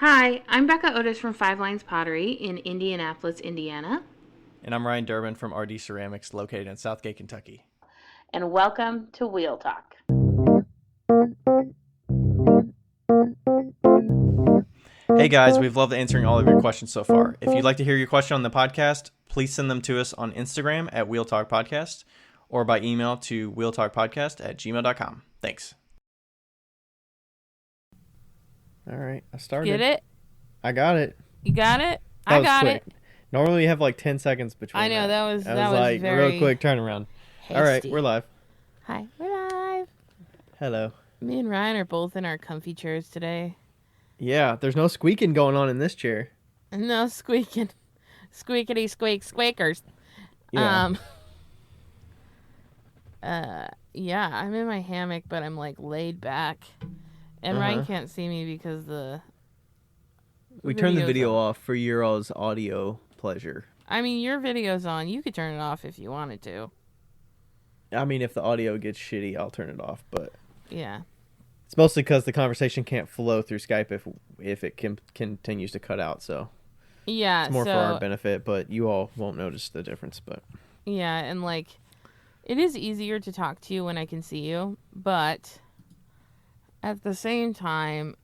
Hi, I'm Becca Otis from Five Lines Pottery in Indianapolis, Indiana. And I'm Ryan Durbin from RD Ceramics, located in Southgate, Kentucky. And welcome to Wheel Talk. Hey guys, we've loved answering all of your questions so far. If you'd like to hear your question on the podcast, please send them to us on Instagram at Wheel Talk Podcast or by email to wheeltalkpodcast@gmail.com. Thanks. All right, I started. Get it? I got it. You got it? That I was got quick. it. Normally you have like 10 seconds between. I know that was like very real quick turnaround. hasty. All right, we're live. Hi, we're live. Hello. Me and Ryan are both in our comfy chairs today. Yeah, there's no squeaking going on in this chair. No squeaking, squeakity squeak squeakers. Yeah. Yeah, I'm in my hammock, but I'm like laid back, and Ryan can't see me because We turned the video on. off for your all's audio pleasure. I mean, your video's on. You could turn it off if you wanted to. I mean, if the audio gets shitty, I'll turn it off. But Yeah. it's mostly because the conversation can't flow through Skype if it continues to cut out. So Yeah. it's more for our benefit, but you all won't notice the difference. But yeah, and like, it is easier to talk to you when I can see you, but at the same time,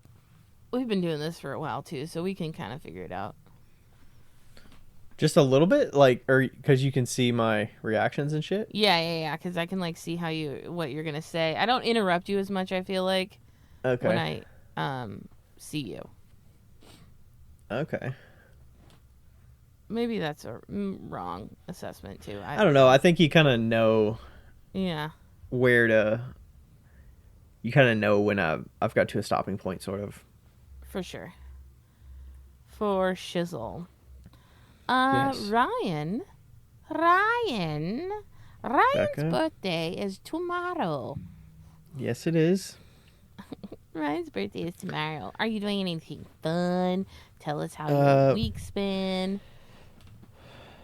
we've been doing this for a while too, so we can kind of figure it out. just a little bit, like, or because you can see my reactions and shit. Yeah, because I can like see what you're gonna say. I don't interrupt you as much. I feel like Okay. when I see you. Okay. Maybe that's a wrong assessment too. I don't know. I think you kind of know Yeah. where to. You kind of know when I've got to a stopping point, sort of. For sure. For shizzle. Yes. Ryan's Becca? birthday is tomorrow. Yes, it is. Ryan's birthday is tomorrow. Are you doing anything fun? Tell us how your week's been.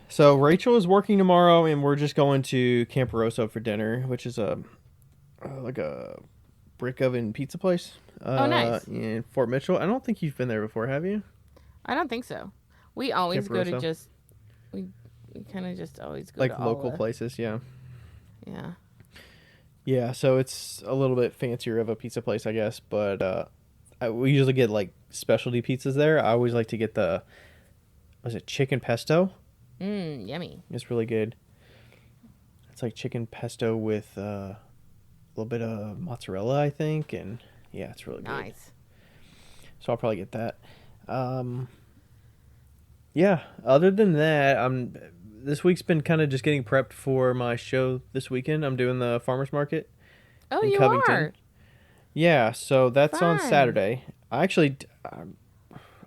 So Rachel is working tomorrow, and we're just going to Camp Rosso for dinner, which is like a brick oven pizza place. Oh, nice. In Fort Mitchell. I don't think you've been there before, have you? I don't think so. We always Camp go to Rosso? we kind of just always go Like to local all places, yeah. Yeah. Yeah, so it's a little bit fancier of a pizza place, I guess, but we usually get like specialty pizzas there. I always like to get was it chicken pesto? Yummy. It's really good. It's like chicken pesto with a little bit of mozzarella, I think, and yeah, it's really good. Nice. So I'll probably get that. Yeah, other than that, this week's been kind of just getting prepped for my show this weekend. I'm doing the farmers market Oh, in you Covington. are. Yeah, so that's on Fun. Saturday. I'm trying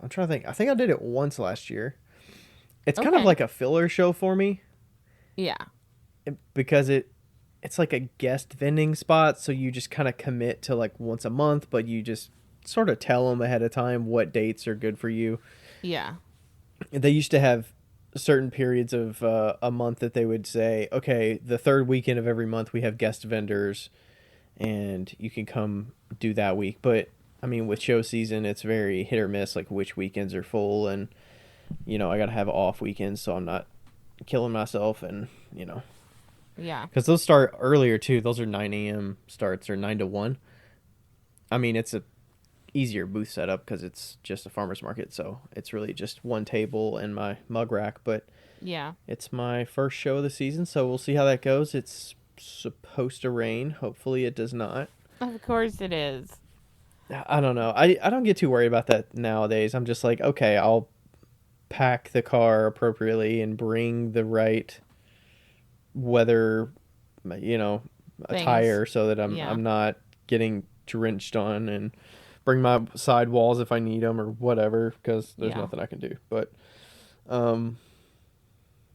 to think. I think I did it once last year. It's kind of Okay. like a filler show for me Yeah. because it's like a guest vending spot, so you just kind of commit to like once a month, but you just sort of tell them ahead of time what dates are good for you. Yeah. They used to have certain periods of a month that they would say, okay, the third weekend of every month we have guest vendors and you can come do that week. But I mean, with show season, it's very hit or miss, like which weekends are full, and I got to have off weekends so I'm not killing myself, and Yeah. because those start earlier too. Those are 9 a.m. starts, or 9 to 1. I mean, it's a easier booth setup because it's just a farmer's market, so it's really just one table and my mug rack, but Yeah. it's my first show of the season, so we'll see how that goes. It's supposed to rain. Hopefully it does not. Of course it is. I don't know. I don't get too worried about that nowadays. I'm just like, okay, I'll pack the car appropriately and bring the right weather, attire so that I'm not getting drenched on, and bring my sidewalls if I need them or whatever, because there's nothing I can do. But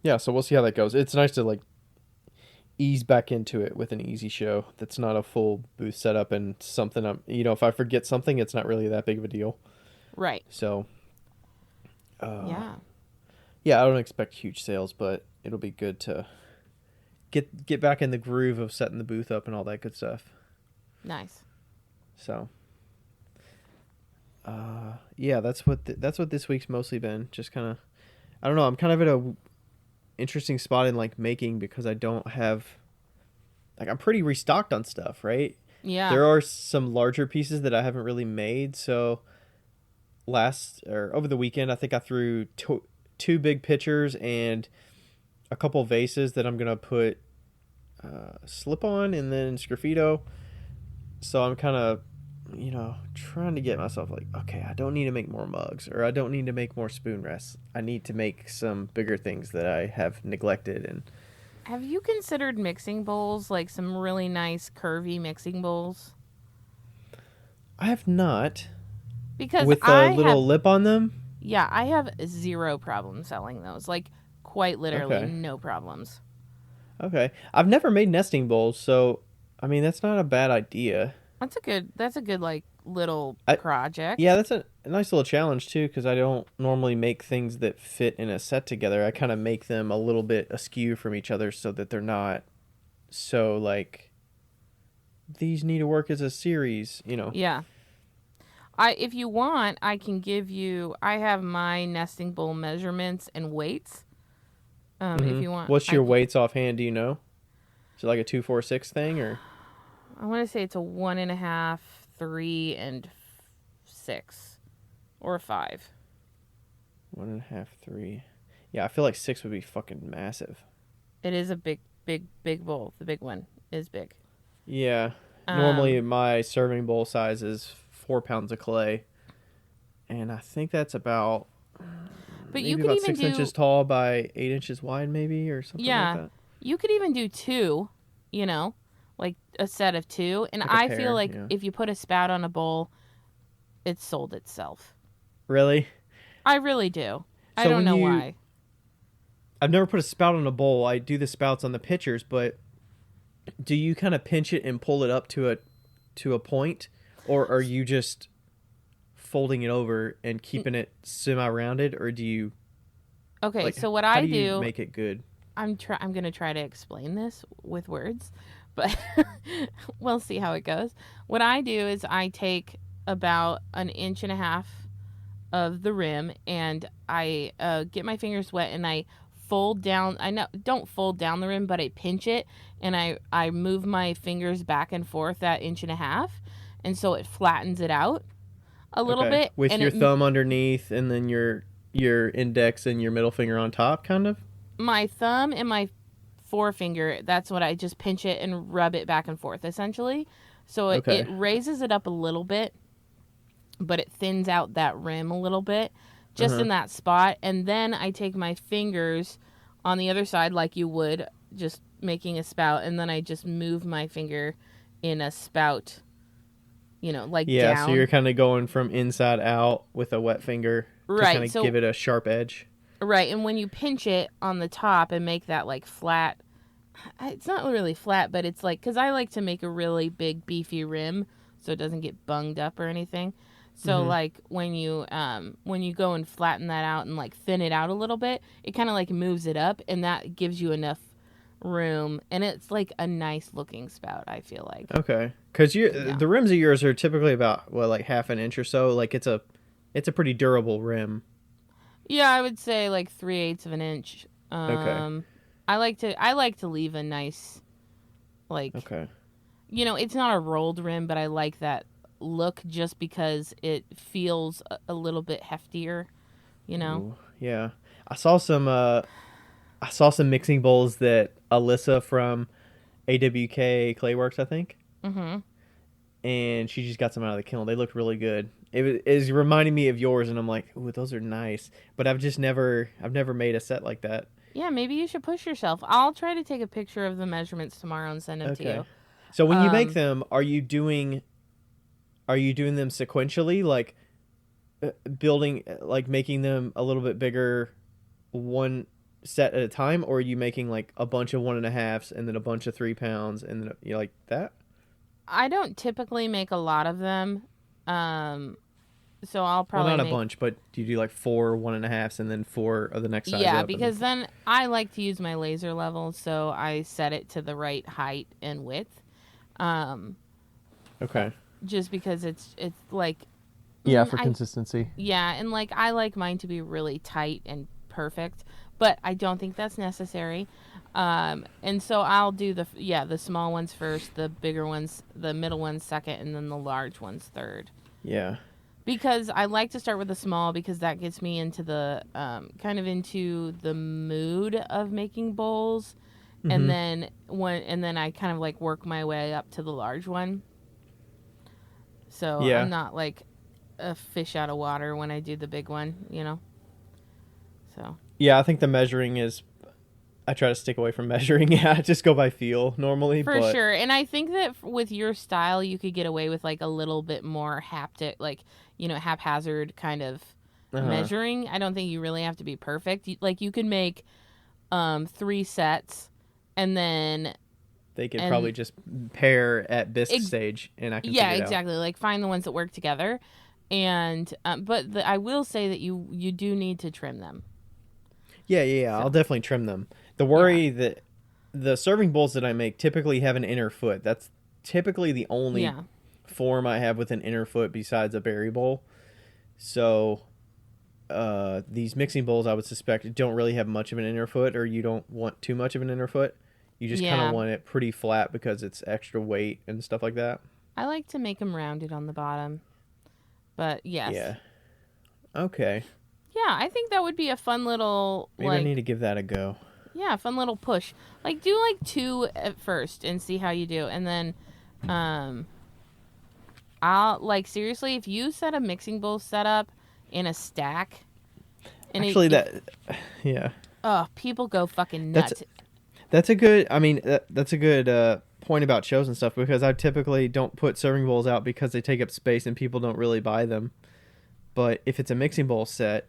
yeah, so we'll see how that goes. It's nice to like ease back into it with an easy show that's not a full booth setup and something if I forget something, it's not really that big of a deal. Right. So Yeah. I don't expect huge sales, but it'll be good to get back in the groove of setting the booth up and all that good stuff. Nice. So Yeah, that's what this week's mostly been. Just kind of, I don't know. I'm kind of at a interesting spot in like making because I don't have like I'm pretty restocked on stuff, right? Yeah. There are some larger pieces that I haven't really made. So last or over the weekend, I think I threw two big pitchers and a couple vases that I'm gonna put slip on and then sgraffito. So I'm kind of, trying to get myself like, okay, I don't need to make more mugs or I don't need to make more spoon rests. I need to make some bigger things that I have neglected. And Have you considered mixing bowls, like some really nice curvy mixing bowls? I have not Because with a little lip on them. yeah, I have zero problem selling those. Like, quite literally Okay. no problems. Okay. I've never made nesting bowls, so I mean that's not a bad idea. That's a good like little I Yeah, project. that's a nice little challenge too because I don't normally make things that fit in a set together. I kind of make them a little bit askew from each other so that they're not so like these need to work as a series. Yeah. If you want, I can give you. I have my nesting bowl measurements and weights. If Mm-hmm. you want, What's your weights offhand? Do you know? Is it like a 2, 4, 6 thing or I want to say it's a 1.5, 3, and 6, or 5. 1.5, 3? Yeah, I feel like 6 would be fucking massive. It is a big, big, big bowl. The big one is big. Yeah. Um, Normally my serving bowl size is 4 pounds of clay, and I think that's about but you maybe could about even 6 inches do, tall by 8 inches wide, maybe or something like yeah, that. you could even do two. You know, like a set of two. And Like a I feel pair. like Yeah. if you put a spout on a bowl, it sold itself. Really? I really do. I So don't when know you, why. I've never put a spout on a bowl. I do the spouts on the pitchers, but do you kind of pinch it and pull it up to a point, or are you just folding it over and keeping it semi-rounded, or do you Okay, like so what how I do you do, make it good? I'm gonna try to explain this with words, but we'll see how it goes. What I do is I take about an inch and a half of the rim and I get my fingers wet and I fold down. I know don't fold down the rim, but I pinch it and I move my fingers back and forth that inch and a half, and so it flattens it out a little Okay, bit, with and your it thumb underneath and then your index and your middle finger on top, kind of. my thumb and my forefinger, that's what I just pinch it and rub it back and forth essentially. So it Okay. raises it up a little bit, but it thins out that rim a little bit just Uh-huh. in that spot. And then I take my fingers on the other side like you would just making a spout. And then I just move my finger in a spout, like Yeah, so you're down. kind of going from inside out with a wet finger to kind Right. of give So, it a sharp edge. right. And when you pinch it on the top and make that like flat, it's not really flat, but it's like, because I like to make a really big beefy rim so it doesn't get bunged up or anything. So Mm-hmm. like when you go and flatten that out and like thin it out a little bit, it kind of like moves it up and that gives you enough room, and it's like a nice looking spout, I feel like. Okay, because you Yeah. the rims of yours are typically about what, like half an inch or so. Like it's a pretty durable rim. Yeah, I would say like 3/8 of an inch. Okay. I like to leave a nice, like, Okay. it's not a rolled rim, but I like that look just because it feels a little bit heftier, you know? Ooh, yeah. I saw some. I saw some mixing bowls that Alyssa from AWK Clayworks, I think, Mm-hmm. and she just got some out of the kiln. They looked really good. Is reminding me of yours, and I'm like, ooh, those are nice. But I've never made a set like that. Yeah, maybe you should push yourself. I'll try to take a picture of the measurements tomorrow and send them to Okay. you. So when you make Um, them, are you doing them sequentially, like building, like making them a little bit bigger, one set at a time, or are you making like a bunch of 1.5s and then a bunch of 3 pounds and then you like that? I don't typically make a lot of them. Um, so I'll Well, probably not a make. bunch, but do you do like 4 1.5s and then four of the next size Yeah, up? And then because then I like to use my laser level, so I set it to the right height and width. Um, okay, just because it's like Yeah, for consistency. Yeah, and like I like mine to be really tight and perfect, but I don't think that's necessary. And so I'll do the small ones first, the bigger ones, the middle ones second, and then the large ones third. Yeah. Because I like to start with the small because that gets me into the kind of into the mood of making bowls, and Mm-hmm. then I kind of like work my way up to the large one. So I'm Yeah. not like a fish out of water when I do the big one, you know. So Yeah, I think the measuring is. I try to stick away from measuring. Yeah, I just go by feel normally, for but sure, and I think that with your style, you could get away with like a little bit more haptic, like haphazard kind of uh measuring. I don't think you really have to be perfect. Like you can make 3 sets, and then they could probably and just pair at bisque ex- stage, and I can yeah, figure it out. exactly. Like find the ones that work together, and but I will say that you do need to trim them. Yeah, yeah, yeah. So I'll definitely trim them. The yeah, worry that the serving bowls that I make typically have an inner foot. That's typically the only yeah. form I have with an inner foot besides a berry bowl. So these mixing bowls, I would suspect, don't really have much of an inner foot, or you don't want too much of an inner foot. You just kind of Yeah, want it pretty flat because it's extra weight and stuff like that. I like to make them rounded on the bottom. But yes. Yeah. Okay. Yeah, I think that would be a fun little Maybe I need like to give that a go. yeah, fun little push. Like do like 2 at first and see how you do. And then um I'll like seriously if you set a mixing bowl setup in a stack and Actually, if yeah, people go fucking that's nuts. that's a good. I mean, that's a good point about shows and stuff because I typically don't put serving bowls out because they take up space and people don't really buy them. But if it's a mixing bowl set,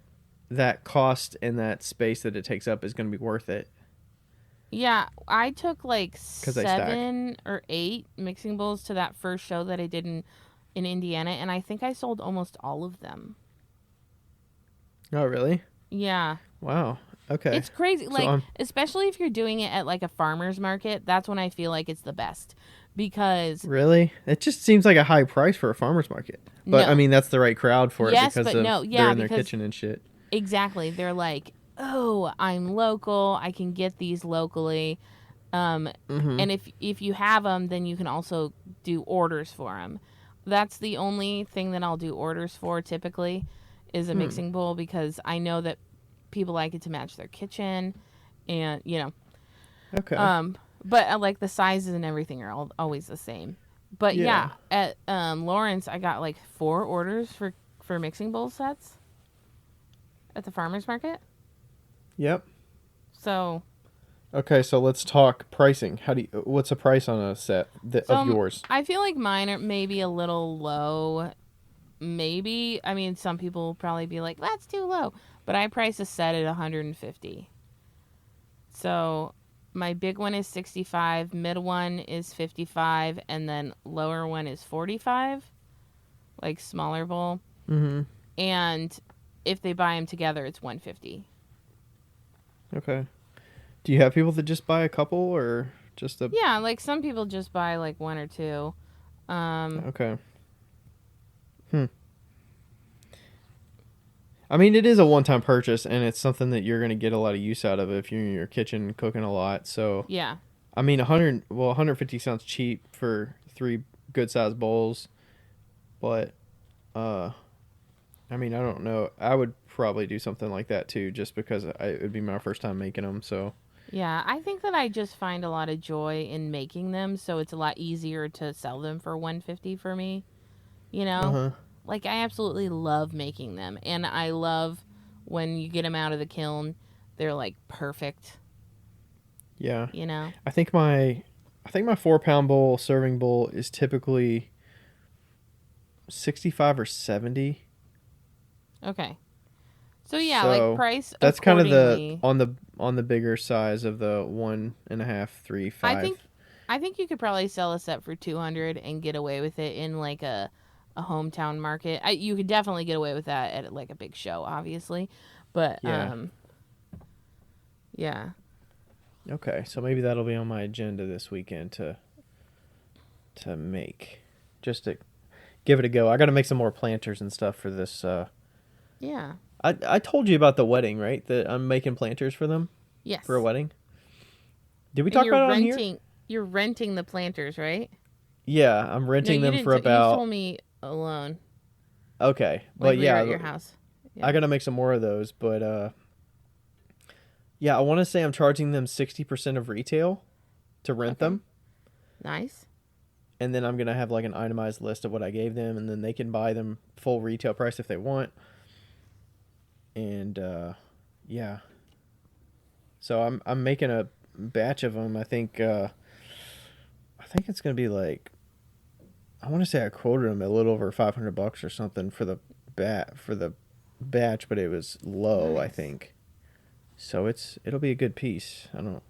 that cost and that space that it takes up is going to be worth it Yeah, I took like because they stack. 7 or 8 mixing bowls to that first show that I did in Indiana, and I think I sold almost all of them. Oh, really? Yeah. Wow. Okay. It's crazy. So Like, especially if you're doing it at like a farmer's market, that's when I feel like it's the best. Because, really, it just seems like a high price for a farmer's market. But I no. mean, that's the right crowd for it Yes, because but of no. they're Yeah, in their because kitchen and shit. exactly. They're like, oh, I'm local. I can get these locally. Mm-hmm. And if you have them, then you can also do orders for them. That's the only thing that I'll do orders for typically is a Hmm. mixing bowl because I know that people like it to match their kitchen and Okay. but like the sizes and everything are always the same. But Yeah. yeah, at Lawrence I got like 4 orders for mixing bowl sets at the farmers market. Yep. So Okay, so let's talk pricing. What's the price on a set of yours? I feel like mine are maybe a little low. Maybe. I mean, some people will probably be like, "That's too low." But I price a set at 150. So, my big one is 65, mid one is 55, and then lower one is 45, like smaller bowl. Mm-hmm. And if they buy them together, it's 150. Okay. Do you have people that just buy a couple or just a? Yeah, like some people just buy like 1 or 2. Okay. Hmm. I mean, it is a one-time purchase, and it's something that you're gonna get a lot of use out of if you're in your kitchen cooking a lot. So, Yeah. I mean, 100. Well, 150 sounds cheap for 3 good-sized bowls, but I mean, I don't know. I would probably do something like that too, just because it would be my first time making them. So, Yeah, I think that I just find a lot of joy in making them, so it's a lot easier to sell them for 150 for me, you uh know? huh. Like I absolutely love making them and I love when you get them out of the kiln, they're like perfect, Yeah. you know? I think my 4 pound bowl serving bowl is typically 65 or 70. Okay. So yeah, like So price that's kind of the accordingly. on the bigger size of the 1.5, 3, I 5. think I think you could probably sell a set for 200 and get away with it in like a hometown market. You could definitely get away with that at like a big show, obviously. But Yeah. yeah. Okay. So maybe that'll be on my agenda this weekend to make. Just to give it a go. I got to make some more planters and stuff for this. Yeah. I told you about the wedding, right? That I'm making planters for them Yes. for a wedding. Did we And talk you're about it on renting. here? You're renting the planters, right? Yeah, I'm No, renting you them didn't. for You about. told me alone. Okay, Like but we were yeah, at your house. Yeah. I got to make some more of those. But yeah, I want to say I'm charging them 60% of retail to rent Okay. them. Nice. And then I'm going to have like an itemized list of what I gave them, and then they can buy them full retail price if they want. And yeah. So I'm making a batch of them. I think it's going to be like, I want to say I quoted them a little over $500 or something for the batch, but it was low, I Nice. think. So it'll be a good piece. I don't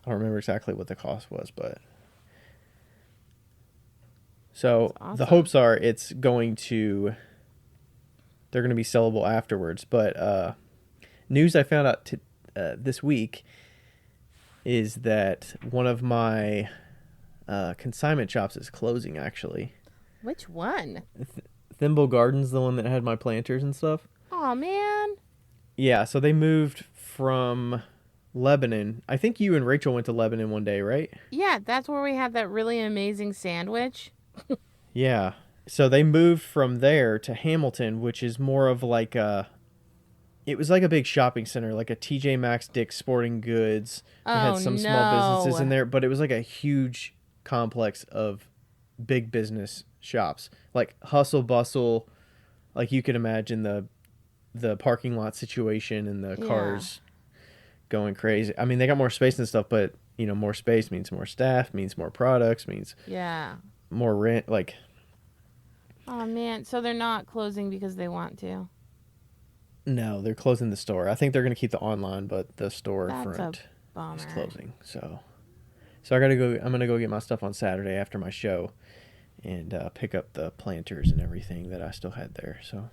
remember exactly what the cost was, but so That's awesome. the hopes are they're going to be sellable afterwards. But news I found out this week is that one of my consignment shops is closing, actually. Which one? Thimble Gardens, the one that had my planters and stuff. Oh man. Yeah, so they moved from Lebanon. I think you and Rachel went to Lebanon one day, right? Yeah, that's where we had that really amazing sandwich. Yeah. So they moved from there to Hamilton, which is more of like it was like a big shopping center, like a TJ Maxx, Dick's Sporting Goods. It had some small businesses in there, but it was like a huge complex of big business shops, like hustle bustle. Like you could imagine the parking lot situation and the cars going crazy. I mean, they got more space and stuff, but more space means more staff, means more products, means more rent. Like, oh man, so they're not closing because they want to. no, they're closing the store. I think they're going to keep the online, but the store That's front a bummer. is closing. So I got to go. I'm going to go get my stuff on Saturday after my show and pick up the planters and everything that I still had there. So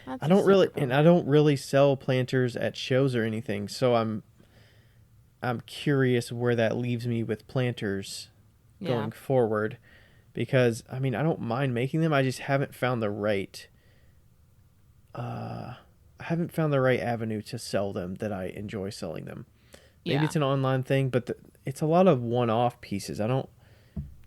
That's I don't super bummer. and I don't really sell planters at shows or anything. So I'm curious where that leaves me with planters going forward, because I mean, I don't mind making them. I just haven't found the right avenue to sell them that I enjoy selling them. Maybe it's an online thing, but it's a lot of one-off pieces. I don't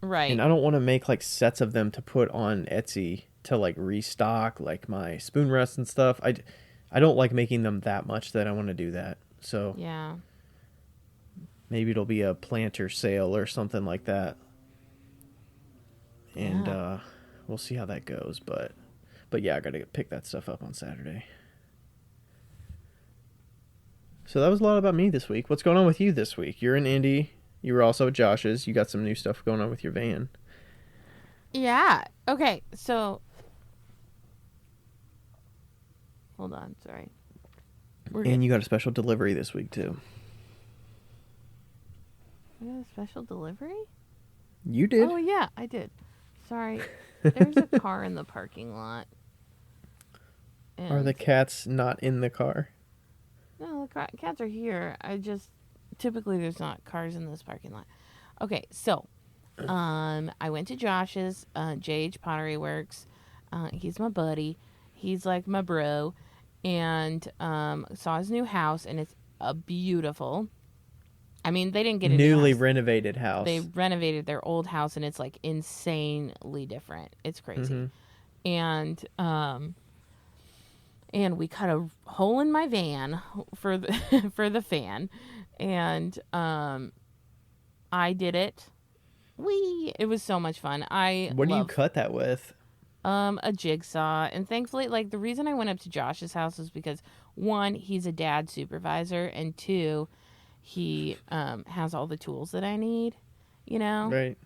want to make like sets of them to put on Etsy to like restock like my spoon rests and stuff. I don't like making them that much that I want to do that. So Yeah. maybe it'll be a planter sale or something like that. And we'll see how that goes, but yeah, I got to pick that stuff up on Saturday. So that was a lot about me this week. What's going on with you this week? You're in Indy. You were also at Josh's. You got some new stuff going on with your van. Yeah. Okay, so hold on, sorry. And you got a special delivery this week too. I got a special delivery? You did? Oh yeah, I did. Sorry. There's a car in the parking lot. Are the cats not in the car? No, the cats are here. Typically there's not cars in this parking lot. Okay, so I went to Josh's, JH Pottery Works. He's my buddy. He's like my bro. And saw his new house, and it's beautiful. I mean, they didn't get a newly new house. Renovated house. They renovated their old house, and it's like insanely different. It's crazy. Mm-hmm. And we cut a hole in my van for the for the fan, and I did it. It was so much fun. What do you cut that with? A jigsaw. And thankfully, like, the reason I went up to Josh's house was because, one, he's a dad supervisor, and two, he has all the tools that I need, Right.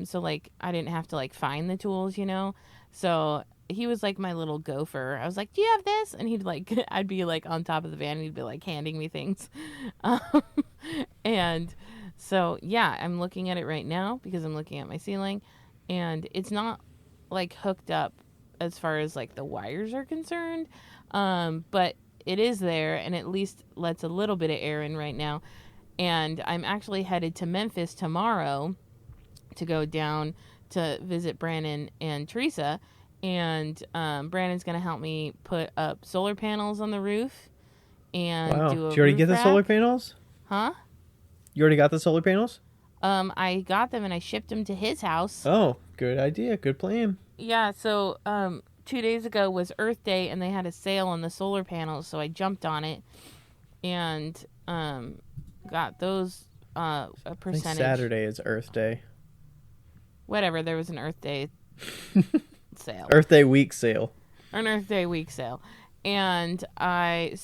So like I didn't have to like find the tools, so he was like my little gopher. I was like, do you have this? And he'd like I'd be like on top of the van, and he'd be like handing me things. And so yeah, I'm looking at it right now because I'm looking at my ceiling, and it's not like hooked up as far as like the wires are concerned, but it is there, and at least lets a little bit of air in right now. And I'm actually headed to Memphis tomorrow to go down to visit Brandon and Teresa, and Brandon's gonna help me put up solar panels on the roof and Wow. do a Did you already roof get the solar rack. panels? Huh? You already got the solar panels? I got them and I shipped them to his house. Oh, good idea. Good plan. Yeah, so 2 days ago was Earth Day and they had a sale on the solar panels, so I jumped on it and got those a I think percentage. Saturday is Earth Day. Whatever, there was an Earth Day sale. Earth Day week sale. An Earth Day week sale. And I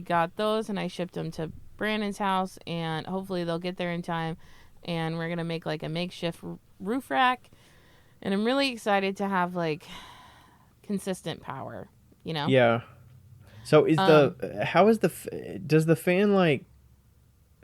got those and I shipped them to Brandon's house, and hopefully they'll get there in time, and we're going to make like a makeshift roof rack. And I'm really excited to have like consistent power, you know? Yeah. So does the fan like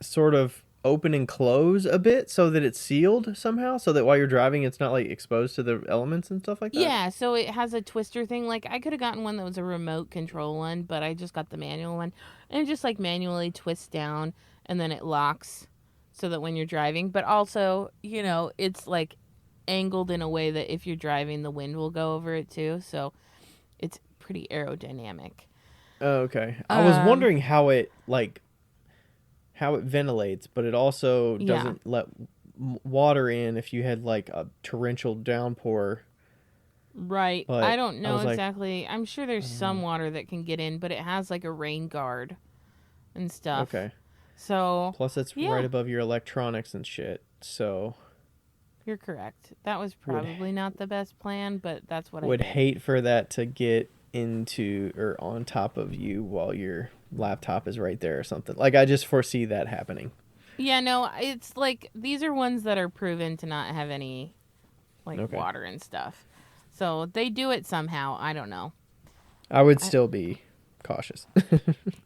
sort of open and close a bit so that it's sealed somehow, so that while you're driving it's not like exposed to the elements and stuff like that? Yeah, so it has a twister thing. Like I could have gotten one that was a remote control one, but I just got the manual one. And it just like manually twists down and then it locks so that when you're driving, but also, you know, it's like angled in a way that if you're driving the wind will go over it too. So it's pretty aerodynamic. Oh, okay. I was wondering how it ventilates, but it also doesn't let water in if you had like a torrential downpour. Right. But I don't know like, exactly. I'm sure there's some water that can get in, but it has like a rain guard and stuff. Okay. So Plus it's right above your electronics and shit. So you're correct. That was probably not the best plan, but that's what I would did. hate for that to get into or on top of you while your laptop is right there or something. Like I just foresee that happening. Yeah, no, it's like these are ones that are proven to not have any like water and stuff. So they do it somehow. I don't know. I would still be cautious.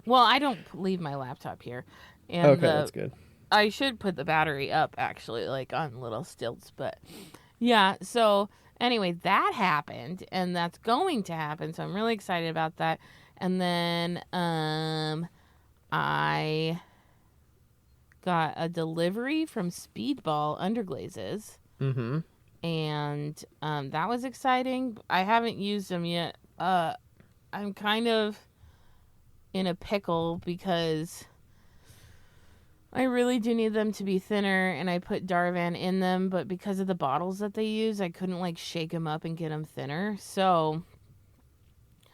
Well, I don't leave my laptop here. And okay, that's good. I should put the battery up actually, like on little stilts, but yeah, so anyway, that happened and that's going to happen, so I'm really excited about that. And then I got a delivery from Speedball Underglazes. Mm-hmm. And that was exciting. I haven't used them yet. I'm kind of in a pickle because I really do need them to be thinner, and I put Darvan in them, but because of the bottles that they use, I couldn't like shake them up and get them thinner. So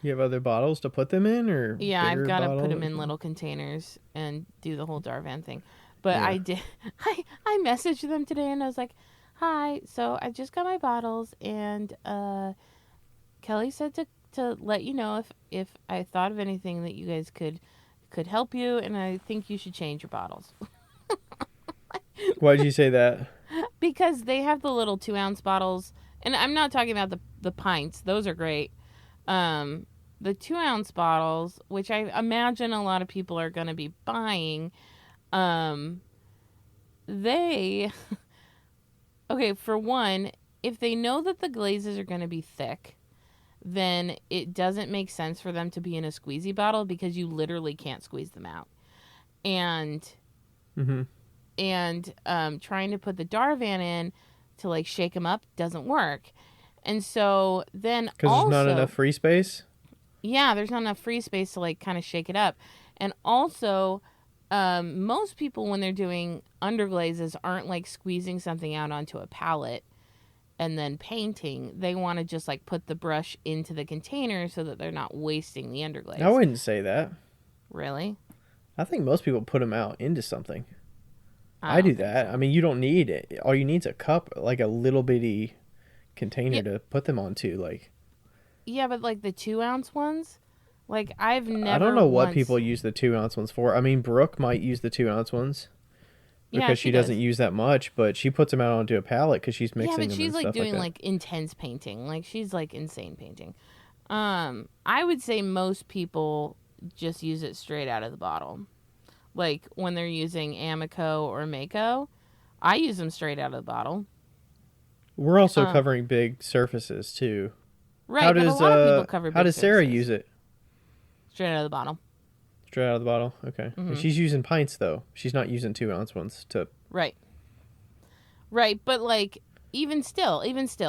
you have other bottles to put them in, or yeah, I've got to put them in little containers and do the whole Darvan thing. But I did. I messaged them today, and I was like, "Hi, so I just got my bottles, and Kelly said to let you know if I thought of anything that you guys could help you, and I think you should change your bottles." Why did you say that? Because they have the little 2-ounce bottles, and I'm not talking about the pints; those are great. The 2-ounce bottles, which I imagine a lot of people are going to be buying, they okay, for one, if they know that the glazes are going to be thick, then it doesn't make sense for them to be in a squeezy bottle because you literally can't squeeze them out. And trying to put the Darvan in to like shake them up doesn't work. And so then because there's not enough free space. Yeah, there's not enough free space to like kind of shake it up. And also, most people when they're doing underglazes aren't like squeezing something out onto a palette and then painting. They want to just like put the brush into the container so that they're not wasting the underglaze. I wouldn't say that. Really? I think most people put them out into something. I do that. So. I mean, you don't need it. All you need is a cup, like a little bitty container to put them onto. Like, yeah, but like the 2-ounce ones, like I've never. I don't know what people use the 2-ounce ones for. I mean, Brooke might use the 2-ounce ones because she doesn't use that much, but she puts them out onto a palette because she's mixing them. Yeah, but she's like doing like intense painting. Like she's like insane painting. I would say most people just use it straight out of the bottle. Like when they're using Amico or Mako, I use them straight out of the bottle. We're also covering big surfaces too. Right, but a lot of people cover big How does Sarah use it? Straight out of the bottle. Straight out of the bottle? Okay. Mm-hmm. And she's using pints, though. She's not using 2-ounce ones to... Right. Right, but, like, even still,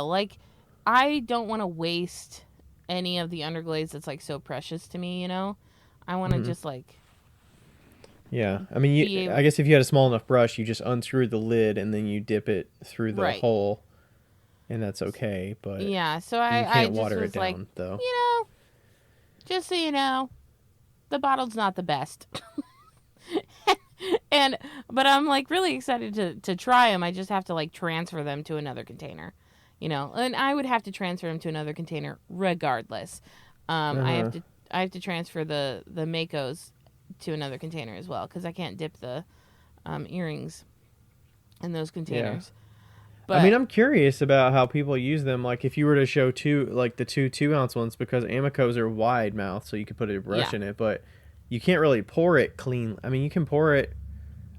like, I don't want to waste any of the underglaze that's like so precious to me, you know? I want to just like Yeah. I mean, I guess if you had a small enough brush, you just unscrew the lid and then you dip it through the right. hole, and that's okay, but Yeah, so you I can't just water it was like, down, though. you know, just so you know, the bottle's not the best. But I'm like really excited to try them. I just have to like transfer them to another container, you know. And I would have to transfer them to another container regardless. I have Uh-huh. to transfer the Makos to another container as well because I can't dip the earrings in those Yeah. containers. I mean, But I'm curious about how people use them. Like, if you were to show the two 2-ounce ones, because Amicos are wide mouth, so you could put a brush yeah, in it, but you can't really pour it clean. I mean, you can pour it,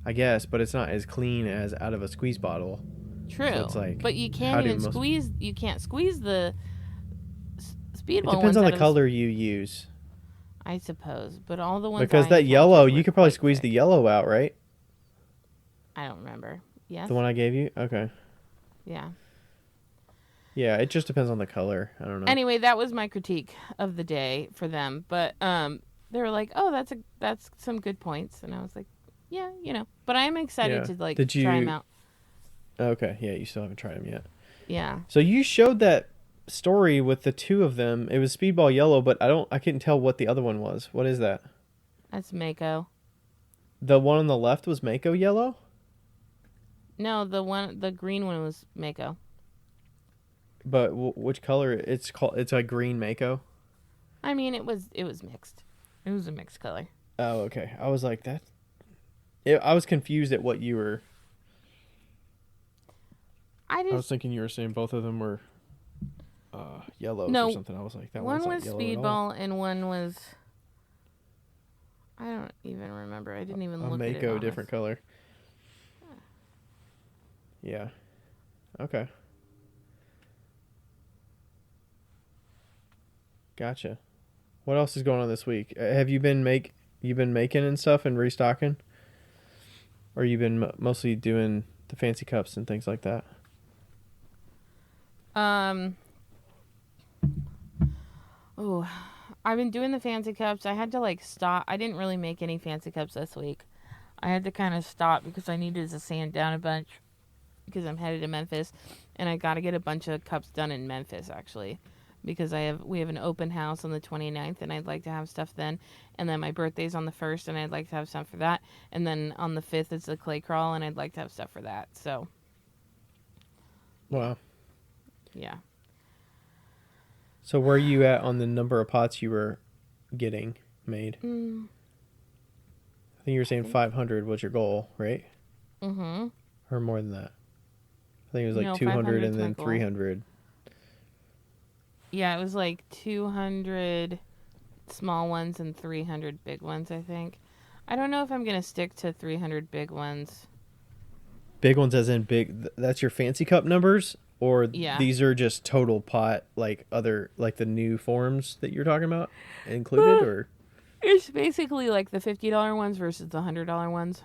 I guess, but it's not as clean as out of a squeeze bottle. So it's true. like, But you can't how do even most? squeeze. You can't squeeze the It speedball depends ones on the out of color you use, I suppose. But all the ones because I that yellow, encountered were you could probably quite squeeze the thick. yellow out, right? I don't remember. Yes. The one I gave you. Okay. Yeah. Yeah, it just depends on the color. I don't know. Anyway, that was my critique of the day for them. But they were like, "Oh, that's some good points," and I was like, "Yeah, you know." But I'm excited Yeah. to like Did try them you? out. Okay. Yeah, you still haven't tried them yet. Yeah, So you showed that story with the two of them. It was Speedball Yellow, but I couldn't tell what the other one was. What is that? that's Mako. The one on the left was Mako Yellow? No, the green one was Mako. But which color? It's called. It's a green Mako. I mean, it was mixed. It was a mixed color. Oh, okay. I was like that. I was confused at what you were. I I was just thinking you were saying both of them were yellows or no. something. I was like, that One one's not was yellow at all. Speedball and one was I don't even remember. I didn't even A look at it. Mako, Honest. different color. Yeah. Okay. Gotcha. What else is going on this week? Have you been making and stuff and restocking, or you been mostly doing the fancy cups and things like that? Um. Oh, I've been doing the fancy cups. I had to like stop. I didn't really make any fancy cups this week. I had to kind of stop because I needed to sand down a bunch because I'm headed to Memphis, and I got to get a bunch of cups done in Memphis actually, because we have an open house on the 29th, and I'd like to have stuff then, and then my birthday's on the 1st, and I'd like to have stuff for that, and then on the 5th it's the clay crawl, and I'd like to have stuff for that. So Wow. yeah. So where are you at on the number of pots you were getting made? Mm. I think you were saying 500 was your goal, right? Mm-hmm. Or more than that? I think it was like No, 200 and 500's my then goal. 300. Yeah, it was like 200 small ones and 300 big ones, I think. I don't know if I'm going to stick to 300 big ones. Big ones as in big. That's your fancy cup numbers? Or Yeah. these are just total pot, like the new forms that you're talking about included, or? It's basically like the $50 ones versus the $100 ones.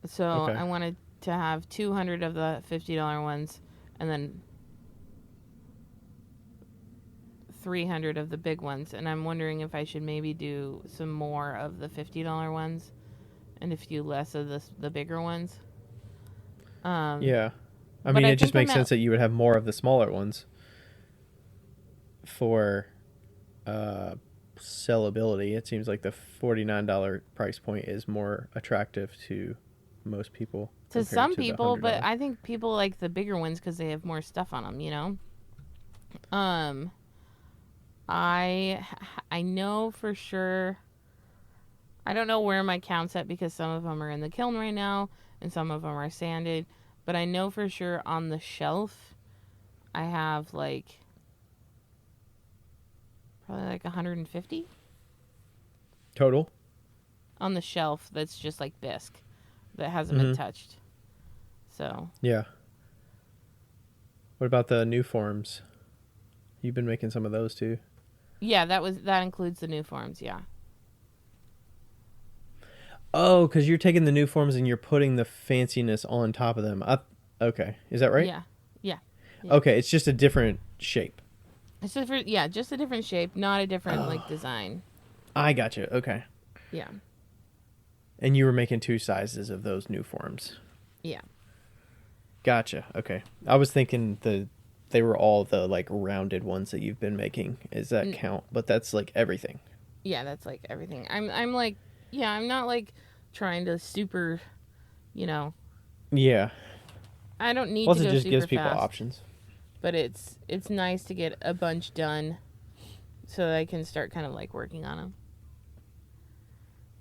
So Okay. I wanted to have 200 of the $50 ones and then 300 of the big ones. And I'm wondering if I should maybe do some more of the $50 ones and a few less of the bigger ones. Yeah. I but mean, I it just think makes I'm sense that you would have more of the smaller ones for sellability. It seems like the $49 price point is more attractive to most people. To compared some to the people, but $100. I think people like the bigger ones because they have more stuff on them, you know? I know for sure. I don't know where my count's at because some of them are in the kiln right now and some of them are sanded. But I know for sure on the shelf, I have like probably like 150 Total? on the shelf that's just like bisque that hasn't been touched. So Yeah. What about the new forms? You've been making some of those too. yeah, that includes the new forms. Yeah. Oh, because you're taking the new forms and you're putting the fanciness on top of them. Okay. Is that right? Yeah. Yeah. Yeah. Okay, it's just a different shape. It's different. Yeah, just a different shape, not a different like design. I gotcha. Okay. Yeah. And you were making 2 sizes of those new forms. Yeah. Gotcha. Okay. I was thinking they were all the like rounded ones that you've been making. Is that count? But that's like everything. Yeah, that's like everything. I'm like, yeah, I'm not like trying to super, you know, Yeah. I don't need Plus, to it go just super gives people fast. options. But it's nice to get a bunch done so that I can start kind of like working on them.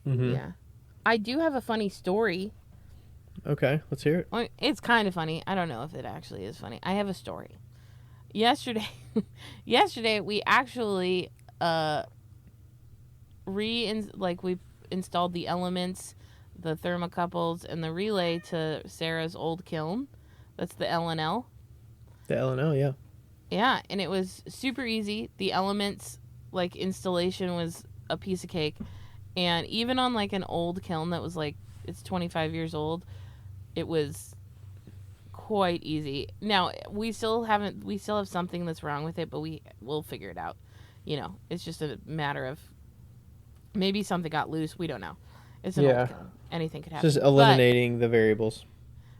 Mm-hmm. Yeah. I do have a funny story. Okay, let's hear it. Well, it's kind of funny. I don't know if it actually is funny. I have a story. Yesterday we actually we installed the elements, the thermocouples, and the relay to Sarah's old kiln. That's the L&L. The L&L, yeah. Yeah, and it was super easy. The elements, like, installation was a piece of cake. And even on, like, an old kiln that was, like, it's 25 years old, it was quite easy. Now, we still have something that's wrong with it, but we'll figure it out. You know, it's just a matter of maybe something got loose. We don't know. It's an old kiln. Anything could happen. Just eliminating the variables.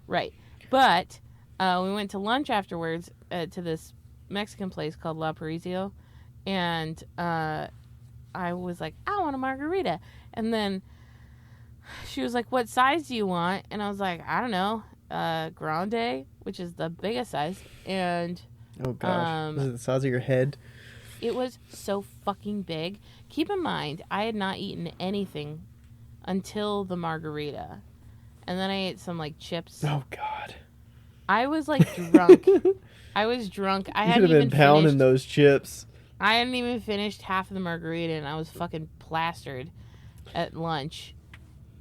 Right. But we went to lunch afterwards to this Mexican place called La Parisio, and I was like, I want a margarita. And then she was like, what size do you want? And I was like, I don't know, grande, which is the biggest size. And oh gosh, is it the size of your head? It was so fucking big. Keep in mind, I had not eaten anything until the margarita, and then I ate some like chips. Oh god, I was like drunk. I was drunk. I hadn't even been pounding finished. Those chips. I hadn't even finished half of the margarita, and I was fucking plastered at lunch.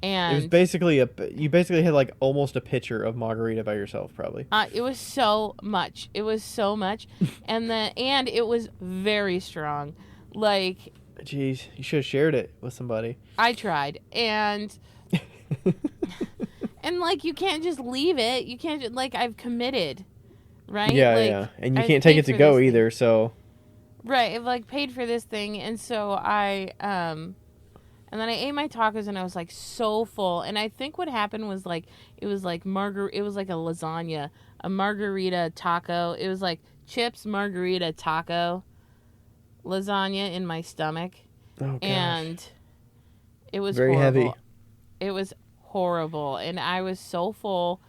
And it was basically you basically had like almost a pitcher of margarita by yourself, probably. It was so much. It was so much, and it was very strong. Like, jeez, you should have shared it with somebody. I tried, and and like you can't just leave it. You can't just, like I've committed, right? Yeah, like, yeah, and you I've can't take paid it to for go this either. thing. So right, I've like paid for this thing, and so I and then I ate my tacos, and I was like so full. And I think what happened was like it was like a lasagna, a margarita taco. It was like chips, margarita, taco, lasagna in my stomach. oh gosh, And it was very horrible. heavy. It was horrible, and I was so full.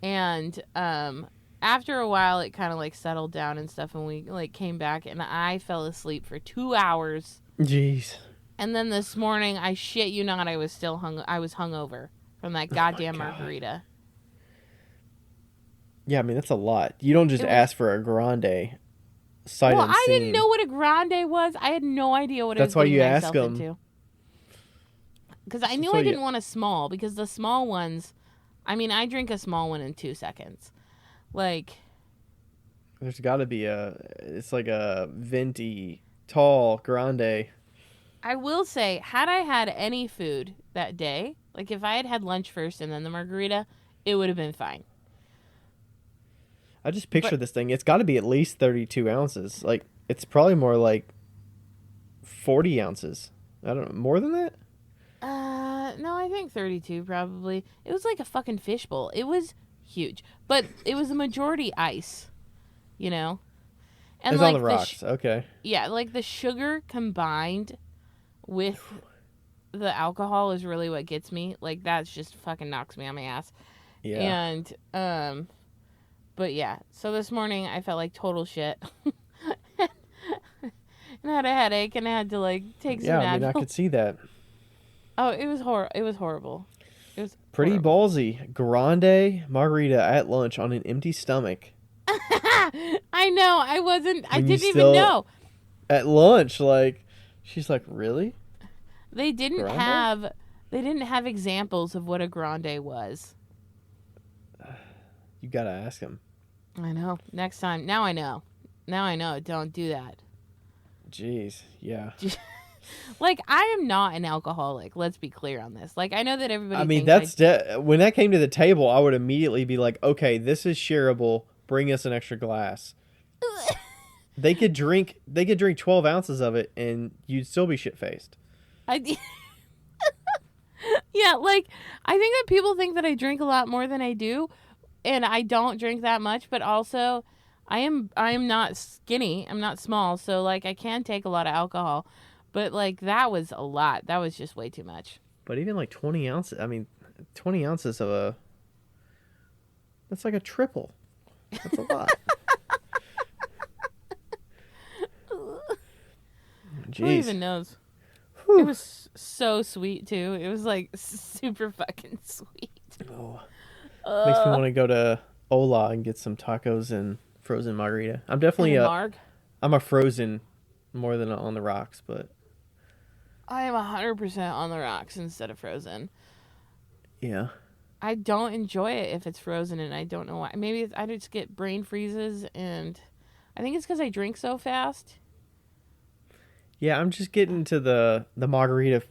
And after a while, it kind of like settled down and stuff, and we like came back, and I fell asleep for 2 hours. Jeez. And then this morning, I shit you not, I was still I was hungover from that goddamn margarita. Yeah, I mean that's a lot. You don't just ask for a grande. Sight well, unseen. I didn't know what a grande was. I had no idea what That's I was why you getting ask myself them. into. Because I knew I didn't want a small, because the small ones, I mean, I drink a small one in 2 seconds. Like, there's got to be it's like a venti, tall, grande. I will say, had I had any food that day, like if I had had lunch first and then the margarita, it would have been fine. I just picture this thing. It's got to be at least 32 ounces. Like, it's probably more like 40 ounces. I don't know. More than that? No, I think 32 probably. It was like a fucking fishbowl. It was huge. But it was a majority ice, you know? And it's like on the rocks. Okay. Yeah, like the sugar combined with the alcohol is really what gets me. Like, that's just fucking knocks me on my ass. Yeah. And, but yeah. So this morning I felt like total shit. And I had a headache, and I had to like take some Advil. Yeah, I mean, I could see that. Oh, it was It was horrible. It was pretty horrible. ballsy. Grande margarita at lunch on an empty stomach. I know. I didn't still, even know. At lunch, like, she's like, really? They didn't have examples of what a grande was. You gotta ask them. I know. Next time. Now I know. Don't do that. Jeez, yeah. Like, I am not an alcoholic. Let's be clear on this. Like, I know that everybody I mean, thinks when that came to the table, I would immediately be like, okay, this is shareable. Bring us an extra glass. They could drink 12 ounces of it, and you'd still be shit faced. I yeah, like, I think that people think that I drink a lot more than I do, and I don't drink that much, but also I am not skinny. I'm not small, so like I can take a lot of alcohol. But like that was a lot. That was just way too much. But even like 20 ounces, I mean, 20 ounces of that's like a triple. That's a lot. Who Jeez. even knows? Whew. It was so sweet too. It was like super fucking sweet. Oh. Makes me want to go to Ola and get some tacos and frozen margarita. I'm definitely I'm a frozen more than on the rocks, but I am 100% on the rocks instead of frozen. yeah. I don't enjoy it if it's frozen, and I don't know why. Maybe I just get brain freezes, and I think it's because I drink so fast. Yeah, I'm just getting to the margarita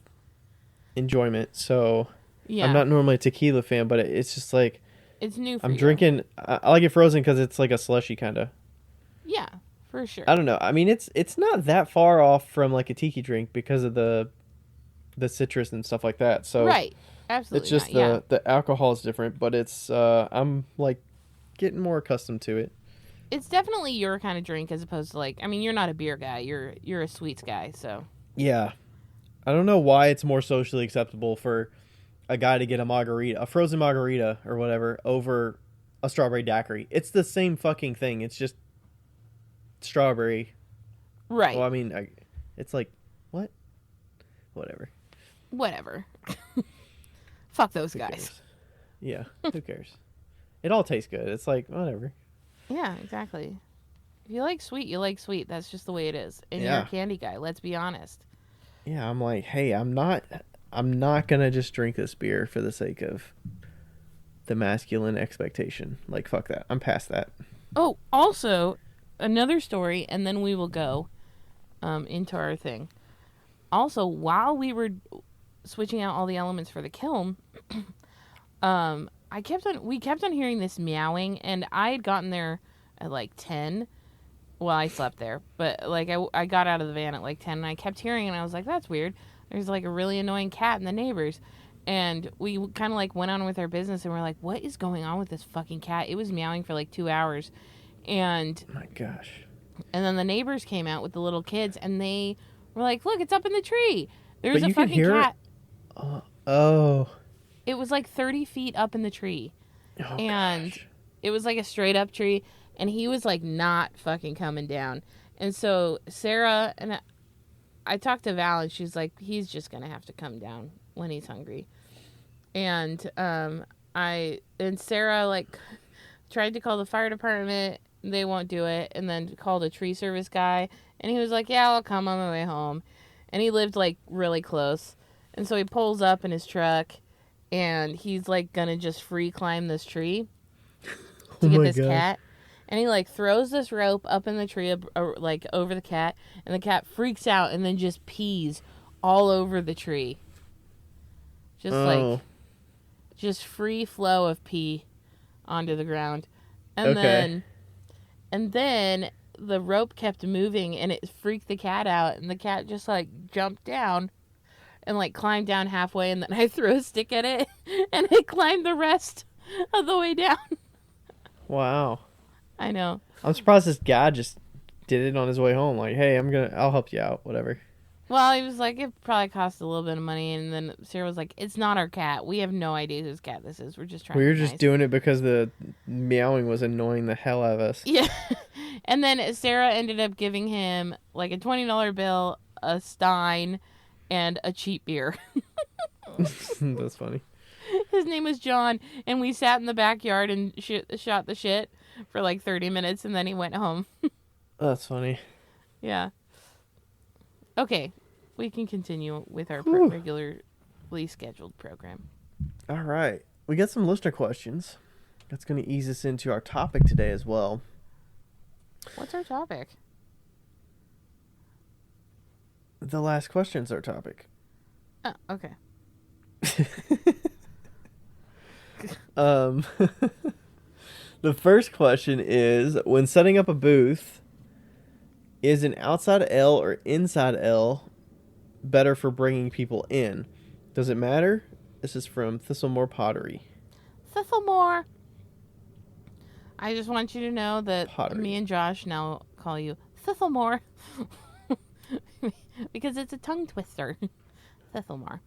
enjoyment, so Yeah, I'm not normally a tequila fan, but it's just like it's new for I'm you. drinking. I like it frozen because it's like a slushy kind of. Yeah, for sure. I don't know. I mean, it's not that far off from like a tiki drink because of the citrus and stuff like that. So Right. Absolutely. it's just the alcohol is different, but it's I'm like getting more accustomed to it. It's definitely your kind of drink as opposed to like, I mean, you're not a beer guy. You're a sweets guy, so. Yeah. I don't know why it's more socially acceptable for a guy to get a frozen margarita or whatever over a strawberry daiquiri. It's the same fucking thing. It's just strawberry. Right. Well, I mean, it's like what? Whatever. Fuck those Who guys. cares? Yeah, who cares? It all tastes good. It's like whatever. Yeah, exactly. If you like sweet, you like sweet. That's just the way it is. And you're Yeah. a candy guy, let's be honest. Yeah, I'm like, hey, I'm not gonna just drink this beer for the sake of the masculine expectation. Like, fuck that. I'm past that. Oh, also, another story, and then we will go into our thing. Also, while we were switching out all the elements for the kiln, we kept on hearing this meowing, and I had gotten there at like 10. Well, I slept there, but like I got out of the van at like 10, and I kept hearing it, and I was like, that's weird. There's like a really annoying cat in the neighbors. And we kind of like went on with our business, and we're like, what is going on with this fucking cat? It was meowing for like 2 hours. And My gosh. and then the neighbors came out with the little kids, and they were like, look, it's up in the tree. There's But a you could fucking hear cat. Oh. It was like 30 feet up in the tree. Oh, And gosh. it was like a straight up tree, and he was like not fucking coming down. And so Sarah and I talked to Val, and she's like, he's just gonna have to come down when he's hungry. And Sarah like tried to call the fire department. They won't do it. And then called a tree service guy, and he was like, yeah, I'll come on my way home. And he lived like really close. And so he pulls up in his truck, and he's like gonna just free climb this tree to get this cat. And he like throws this rope up in the tree, like over the cat, and the cat freaks out and then just pees all over the tree. Just like, just free flow of pee onto the ground. And then the rope kept moving, and it freaked the cat out, and the cat just like jumped down and like climbed down halfway, and then I threw a stick at it, and it climbed the rest of the way down. Wow. I know. I'm surprised this guy just did it on his way home. Like, hey, I'll help you out, whatever. Well, he was like, it probably cost a little bit of money, and then Sarah was like, it's not our cat. We have no idea whose cat this is. We're just trying We to were be just nice. doing it because the meowing was annoying the hell out of us. Yeah. And then Sarah ended up giving him like a $20 bill, a Stein, and a cheap beer. That's funny. His name was John, and we sat in the backyard and shot the shit for like 30 minutes, and then he went home. That's funny. Yeah. Okay, we can continue with our Whew. regularly scheduled program. All right. We got some listener questions. That's going to ease us into our topic today as well. What's our topic? The last question's our topic. Oh, okay. Um, the first question is, when setting up a booth, is an outside L or inside L better for bringing people in? Does it matter? This is from Thistlemore Pottery. Thistlemore. I just want you to know that Pottery. me and Josh now call you Thistlemore. Because it's a tongue twister. Thistlemore.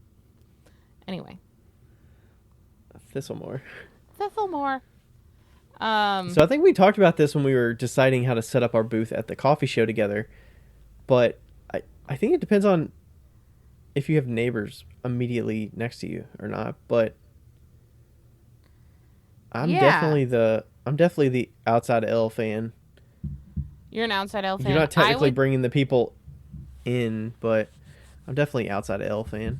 Anyway. Thistlemore. Thistlemore. So I think we talked about this when we were deciding how to set up our booth at the coffee show together. But I think it depends on if you have neighbors immediately next to you or not. But I'm definitely the outside L fan. You're an outside L fan. You're not technically bringing the people in, but I'm definitely outside L fan.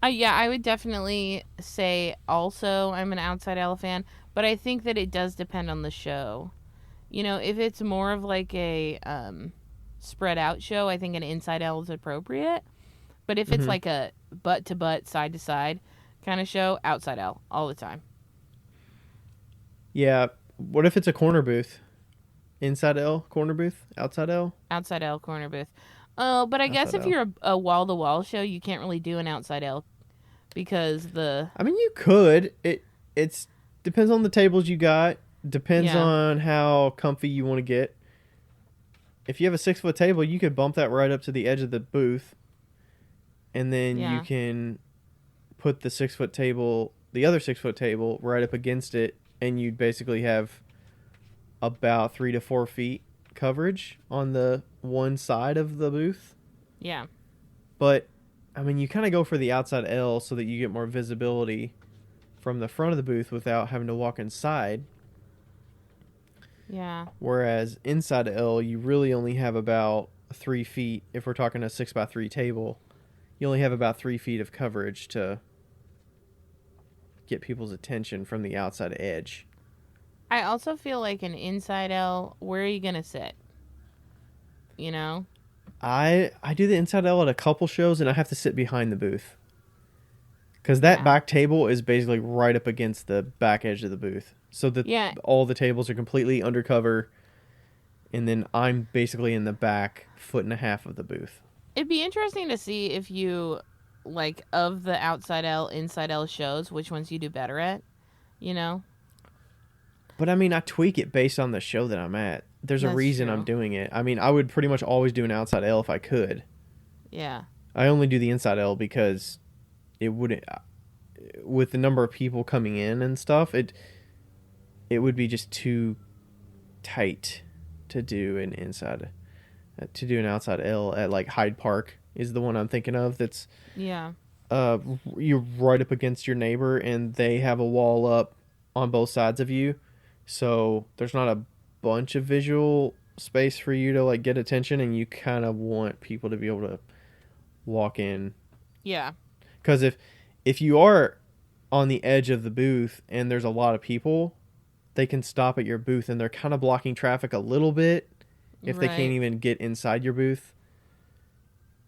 Yeah, I would definitely say also I'm an outside L fan, but I think that it does depend on the show. You know, if it's more of like a spread out show, I think an inside L is appropriate. But if it's like a butt to butt, side to side kind of show, outside L all the time. Yeah. What if it's a corner booth? Inside L, corner booth, outside L? Outside L, corner booth. Oh, but I guess if you're a wall to wall show, you can't really do an outside L because I mean, you could. It's depends on the tables you got. Depends on how comfy you want to get. If you have a 6-foot table, you could bump that right up to the edge of the booth, and then you can put the 6-foot table, the other 6-foot table, right up against it, and you'd basically have about 3 to 4 feet coverage on the one side of the booth. Yeah. But I mean, you kind of go for the outside L so that you get more visibility from the front of the booth without having to walk inside. Yeah. Whereas inside L, you really only have about 3 feet. If we're talking a 6x3 table, you only have about 3 feet of coverage to get people's attention from the outside edge. I also feel like an inside L, where are you going to sit? You know? I do the inside L at a couple shows, and I have to sit behind the booth. Because that back table is basically right up against the back edge of the booth. So that all the tables are completely undercover, and then I'm basically in the back 1.5 foot of the booth. It'd be interesting to see if you, like, of the outside L, inside L shows, which ones you do better at, you know? But I mean, I tweak it based on the show that I'm at. There's a reason I'm doing it. I mean, I would pretty much always do an outside L if I could. Yeah. I only do the inside L because it wouldn't, with the number of people coming in and stuff, it would be just too tight to do an outside L at like Hyde Park is the one I'm thinking of. That's you're right up against your neighbor, and they have a wall up on both sides of you, so there's not a bunch of visual space for you to like get attention, and you kind of want people to be able to walk in. Yeah. Because if you are on the edge of the booth and there's a lot of people, they can stop at your booth, and they're kind of blocking traffic a little bit if they can't even get inside your booth.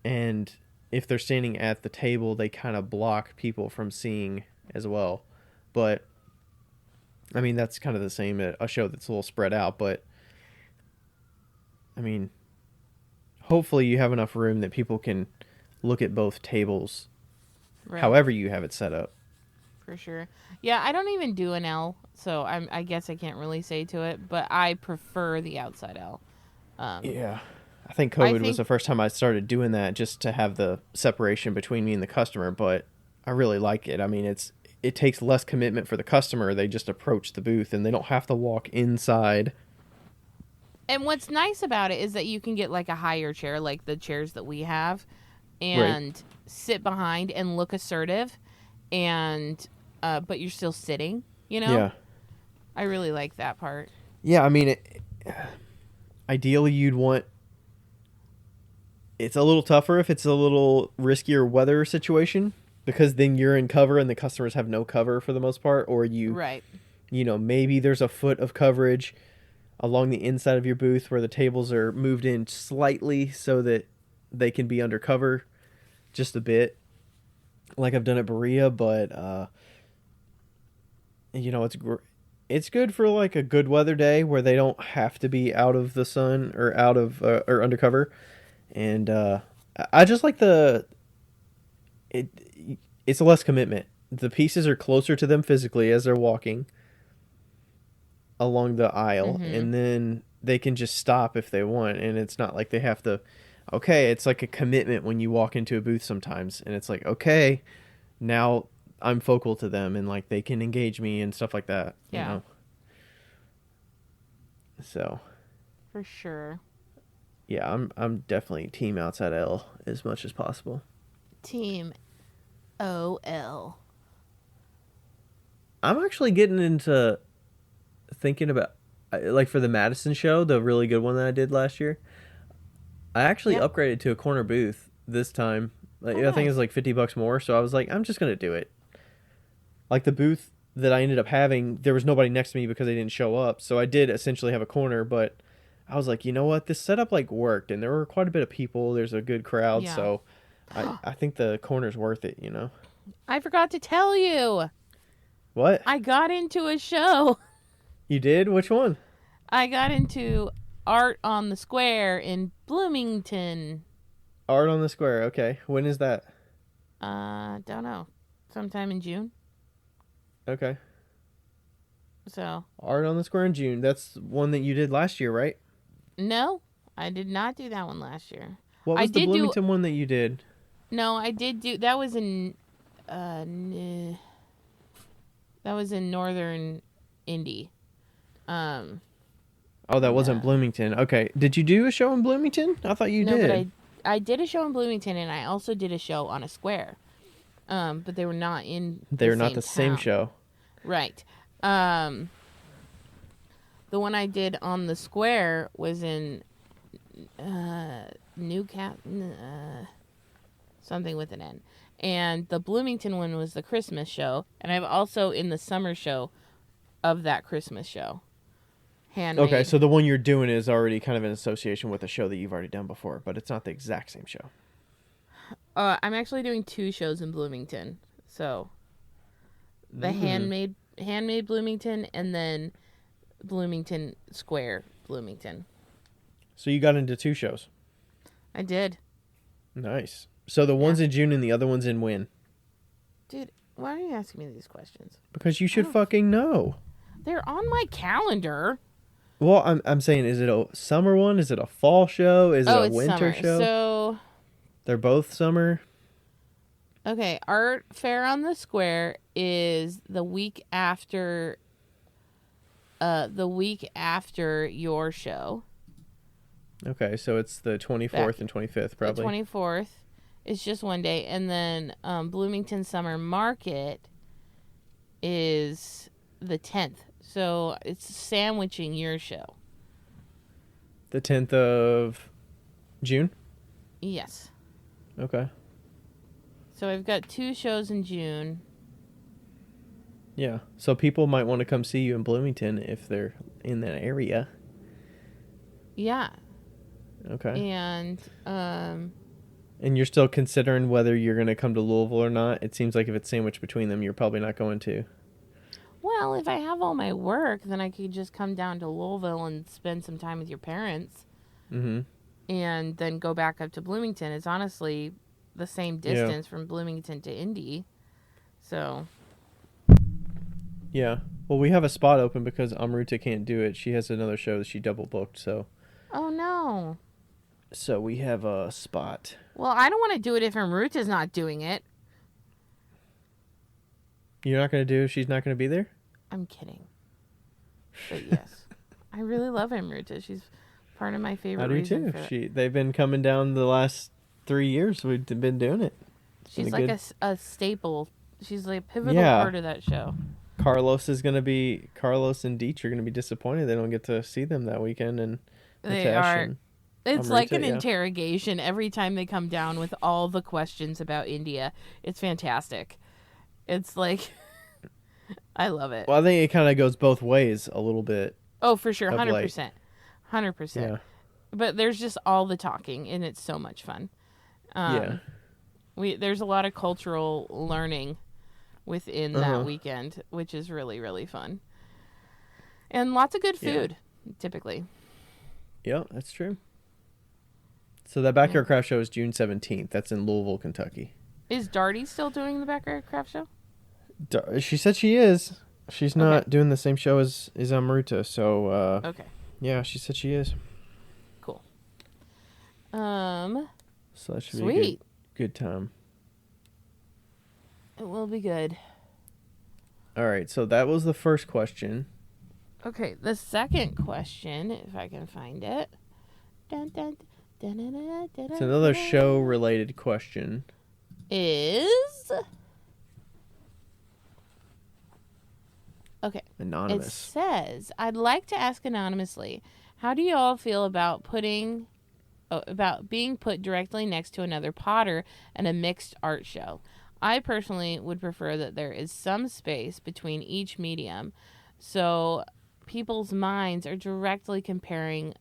And if they're standing at the table, they kind of block people from seeing as well. But I mean, that's kind of the same at a show that's a little spread out, but I mean, hopefully you have enough room that people can look at both tables however you have it set up. For sure. Yeah, I don't even do an L, so I guess I can't really say to it, but I prefer the outside L. Yeah. I think COVID was the first time I started doing that, just to have the separation between me and the customer, but I really like it. I mean, it takes less commitment for the customer. They just approach the booth, and they don't have to walk inside. And what's nice about it is that you can get like a higher chair, like the chairs that we have, and sit behind and look assertive, and but you're still sitting, you know? Yeah. I really like that part. Yeah, I mean, ideally you'd want... It's a little tougher if it's a little riskier weather situation, because then you're in cover and the customers have no cover for the most part, or you know, maybe there's a foot of coverage along the inside of your booth where the tables are moved in slightly so that they can be undercover just a bit, like I've done at Berea, but it's good for like a good weather day where they don't have to be out of the sun or out of or undercover, and I just like it. It's a less commitment. The pieces are closer to them physically as they're walking along the aisle, and then they can just stop if they want, and it's not like they have to. Okay, it's like a commitment when you walk into a booth sometimes, and it's like, okay, now I'm focal to them, and like they can engage me and stuff like that. Yeah. You know? So. For sure. Yeah, I'm definitely team outside L as much as possible. Team OL. I'm actually getting into thinking about, like, for the Madison show, the really good one that I did last year. I actually upgraded to a corner booth this time. Like, I think it was like $50 more, so I was like, I'm just gonna do it. Like, the booth that I ended up having, there was nobody next to me because they didn't show up, so I did essentially have a corner, but I was like, you know what, this setup like worked, and there were quite a bit of people. There's a good crowd, so I think the corner's worth it. You know. I forgot to tell you. What? I got into a show. You did? Which one? I got into Art on the Square in Bloomington. Art on the Square. Okay. When is that? Don't know. Sometime in June. Okay. So. Art on the Square in June. That's one that you did last year, right? No, I did not do that one last year. What was the Bloomington one that you did? No, I did do that was in northern Indy. Oh, that wasn't Bloomington. Okay. Did you do a show in Bloomington? I thought you did. No, but I did a show in Bloomington, and I also did a show on a square. But they were not in They were not the same same show. Right. The one I did on the square was in something with an N. And the Bloomington one was the Christmas show. And I'm also in the summer show of that Christmas show. Handmade. Okay, so the one you're doing is already kind of in association with a show that you've already done before, but it's not the exact same show. I'm actually doing 2 shows in Bloomington. So the handmade Bloomington, and then Bloomington Square Bloomington. So you got into 2 shows. I did. Nice. So the one's in June and the other one's in when? Dude, why are you asking me these questions? Because you should fucking know. They're on my calendar. Well, I'm saying, is it a summer one? Is it a fall show? Is it a winter summer. show? So they're both summer. Okay, Art Fair on the Square is the week after your show. Okay, so it's the 24th and 25th, probably. The 24th is just one day, and then Bloomington Summer Market is the 10th. So it's sandwiching your show. The 10th of June? Yes. Okay. So I've got 2 shows in June. Yeah. So people might want to come see you in Bloomington if they're in that area. Yeah. Okay. And you're still considering whether you're going to come to Louisville or not? It seems like if it's sandwiched between them, you're probably not going to. Well, if I have all my work, then I could just come down to Louisville and spend some time with your parents. Mm-hmm. And then go back up to Bloomington. It's honestly the same distance from Bloomington to Indy. So. Yeah. Well, we have a spot open because Amruta can't do it. She has another show that she double booked, so. Oh, no. So we have a spot. Well, I don't want to do it if Amruta's not doing it. You're not going to do it if she's not going to be there? I'm kidding. But yes. I really love Amruta. She's part of my favorite reason. I do too. They've been coming down the last 3 years. We've been doing it. She's like a staple. She's like a pivotal part of that show. Carlos and Deech are going to be disappointed they don't get to see them that weekend. And they are. It's like an interrogation every time they come down with all the questions about India. It's fantastic. It's like, I love it. Well, I think it kind of goes both ways a little bit. Oh, for sure. 100%. 100%. Yeah. But there's just all the talking, and it's so much fun. Yeah. There's a lot of cultural learning within that weekend, which is really, really fun. And lots of good food, typically. Yeah, that's true. So that Backyard Craft Show is June 17th. That's in Louisville, Kentucky. Is Darty still doing the Backyard Craft Show? She said she is. She's not doing the same show as Amruta, so okay. Yeah, she said she is. Cool. So that should sweet. be a good time. It will be good. All right, so that was the first question. Okay, the second question, if I can find it. It's another show-related question. Is... Okay. Anonymous. It says, I'd like to ask anonymously, how do you all feel about being put directly next to another potter at a mixed art show? I personally would prefer that there is some space between each medium, so people's minds aren't directly comparing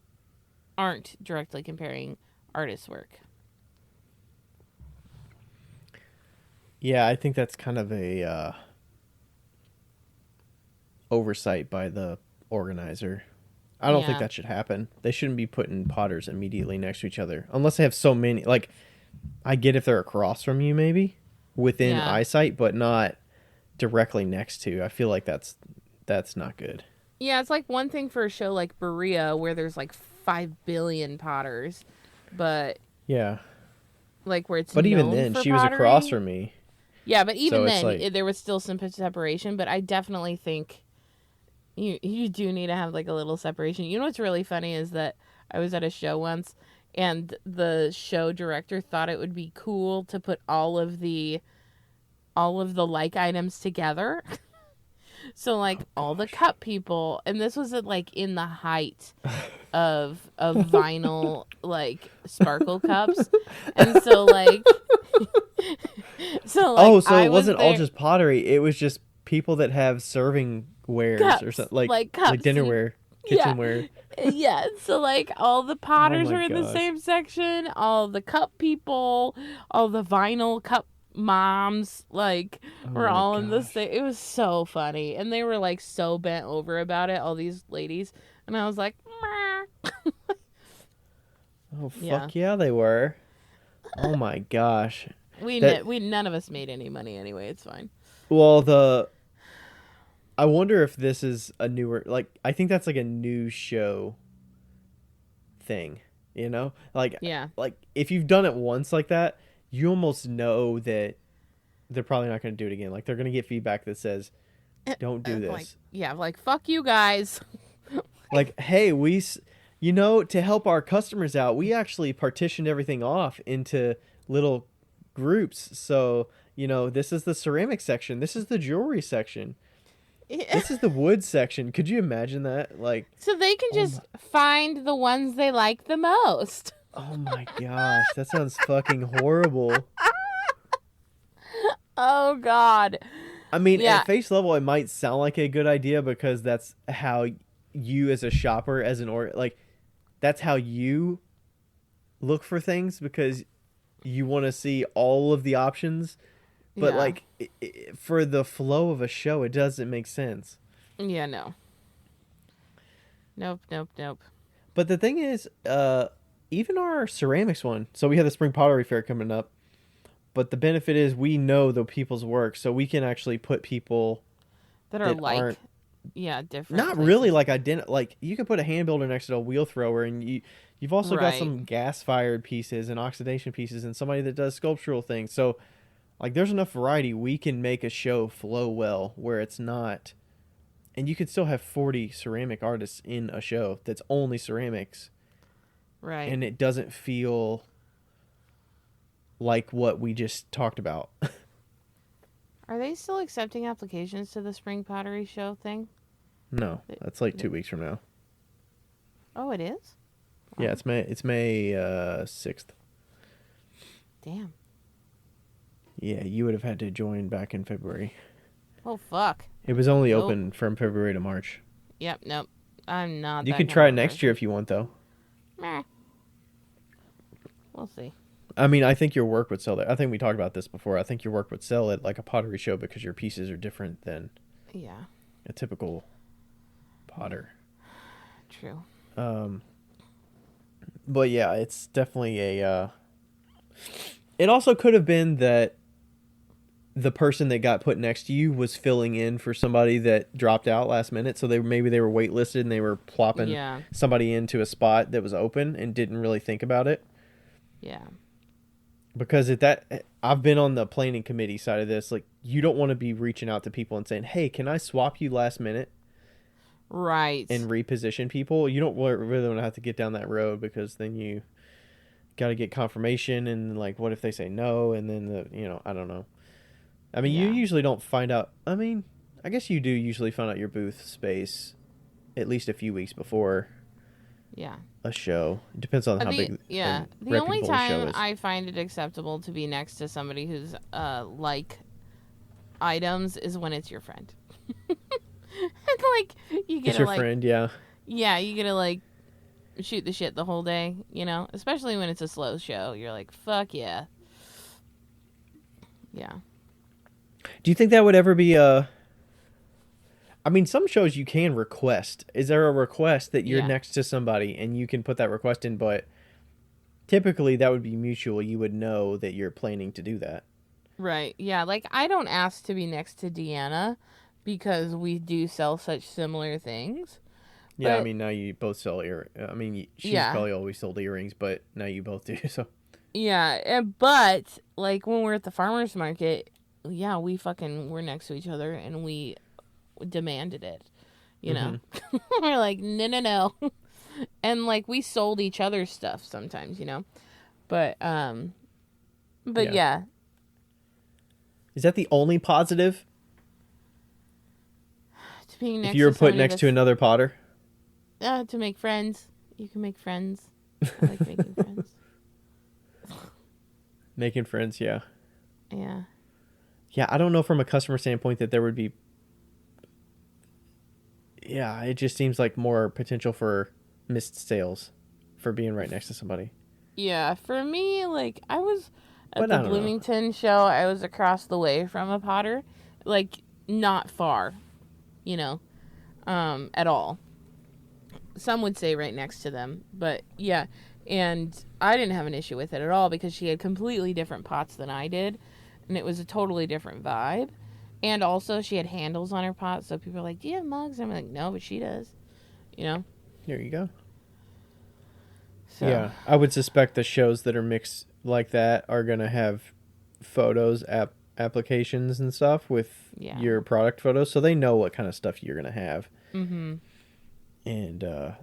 artists' work. Yeah, I think that's kind of a oversight by the organizer. I don't think that should happen. They shouldn't be putting potters immediately next to each other unless they have so many. Like, I get if they're across from you, maybe within eyesight, but not directly next to. I feel like that's not good. Yeah, it's like one thing for a show like Berea where there's like 5 billion potters, but like where it's but known even then, for she pottery, was across from me. Yeah, but even so then, like, there was still some separation. But I definitely think you do need to have like a little separation. You know what's really funny is that I was at a show once, and the show director thought it would be cool to put all of the like items together. So like all the cup people, and this was like in the height of vinyl like sparkle cups, and so like so it wasn't all just pottery. It was just people that have serving wares cups, or something like cups dinnerware, kitchenware. Yeah, so like all the potters Oh my were in the gosh. same section, all the cup people, all the vinyl cup moms, like were my all in the gosh. same. It was so funny, and they were like so bent over about it, all these ladies, and I was like, meh. Oh fuck yeah, they were. Oh my gosh. we none of us made any money anyway. It's fine. Well, I wonder if this is a newer, like, I think that's like a new show thing, you know? Like, like if you've done it once like that, you almost know that they're probably not going to do it again. Like, they're going to get feedback that says, don't do this. Like fuck you guys. Like, hey, to help our customers out, we actually partitioned everything off into little groups. So, this is the ceramic section. This is the jewelry section. This is the wood section. Could you imagine that? Like, so they can just find the ones they like the most. Oh my gosh, that sounds fucking horrible. Oh God. I mean, at face level, it might sound like a good idea because that's how you, as a shopper, that's how you look for things because you want to see all of the options. But like, for the flow of a show, it doesn't make sense. Yeah, no. Nope. But the thing is, even our ceramics one, so we have the Spring Pottery Fair coming up, but the benefit is we know the people's work, so we can actually put people that aren't different. Not places. Really like like you can put a hand builder next to a wheel thrower, and you've also got some gas fired pieces and oxidation pieces, and somebody that does sculptural things. So like there's enough variety, we can make a show flow well where it's not, and you could still have 40 ceramic artists in a show that's only ceramics. Right. And it doesn't feel like what we just talked about. Are they still accepting applications to the Spring Pottery Show thing? No, that's like 2 weeks from now. Oh, it is? Wow. Yeah, it's May 6th. Damn. Yeah, you would have had to join back in February. Oh, fuck. It was only open from February to March. Yep, nope. I'm not. You can try it next year if you want, though. Meh. We'll see. I mean, I think your work would sell that. I think we talked about this before. I think your work would sell at like a pottery show because your pieces are different than Yeah. a typical potter. True. But yeah, it's definitely a. It also could have been that the person that got put next to you was filling in for somebody that dropped out last minute, so maybe they were waitlisted and they were plopping Yeah. somebody into a spot that was open and didn't really think about it. Yeah. Because I've been on the planning committee side of this. Like, you don't want to be reaching out to people and saying, "Hey, can I swap you last minute?" Right. And reposition people. You don't really want to have to get down that road because then you got to get confirmation and like, what if they say no? And then I don't know. I mean, you usually don't find out. I mean, I guess you do usually find out your booth space at least a few weeks before. Yeah. A show. It depends on how big. Yeah. The only time I find it acceptable to be next to somebody who's like items is when it's your friend. And like you get it's your friend, yeah. Yeah, you get to like shoot the shit the whole day, especially when it's a slow show. You're like, fuck yeah. Yeah. Do you think that would ever be a... I mean, some shows you can request. Is there a request that you're next to somebody and you can put that request in, but typically that would be mutual. You would know that you're planning to do that. Right. Yeah, like I don't ask to be next to Deanna because we do sell such similar things. Yeah, I mean, now you both sell I mean, she's probably always sold earrings, but now you both do, so... Yeah, but, like, when we're at the farmer's market, yeah, we're next to each other, and we demanded it, know? We're like, no. And, like, we sold each other stuff sometimes, But yeah. Is that the only positive? To being next if you were put next to another potter? To make friends. You can make friends. I like making friends. Making friends, yeah. Yeah. Yeah, I don't know from a customer standpoint that there would be... Yeah, it just seems like more potential for missed sales for being right next to somebody. Yeah, for me, like, I was at the Bloomington show. I was across the way from a potter. Like, not far, at all. Some would say right next to them, but yeah. And I didn't have an issue with it at all because she had completely different pots than I did. And it was a totally different vibe. And also she had handles on her pot. So people are like, do you have mugs? I'm like, no, but she does. There you go. So. Yeah, I would suspect the shows that are mixed like that are going to have photos, applications and stuff with your product photos. So they know what kind of stuff you're going to have. Mm-hmm. And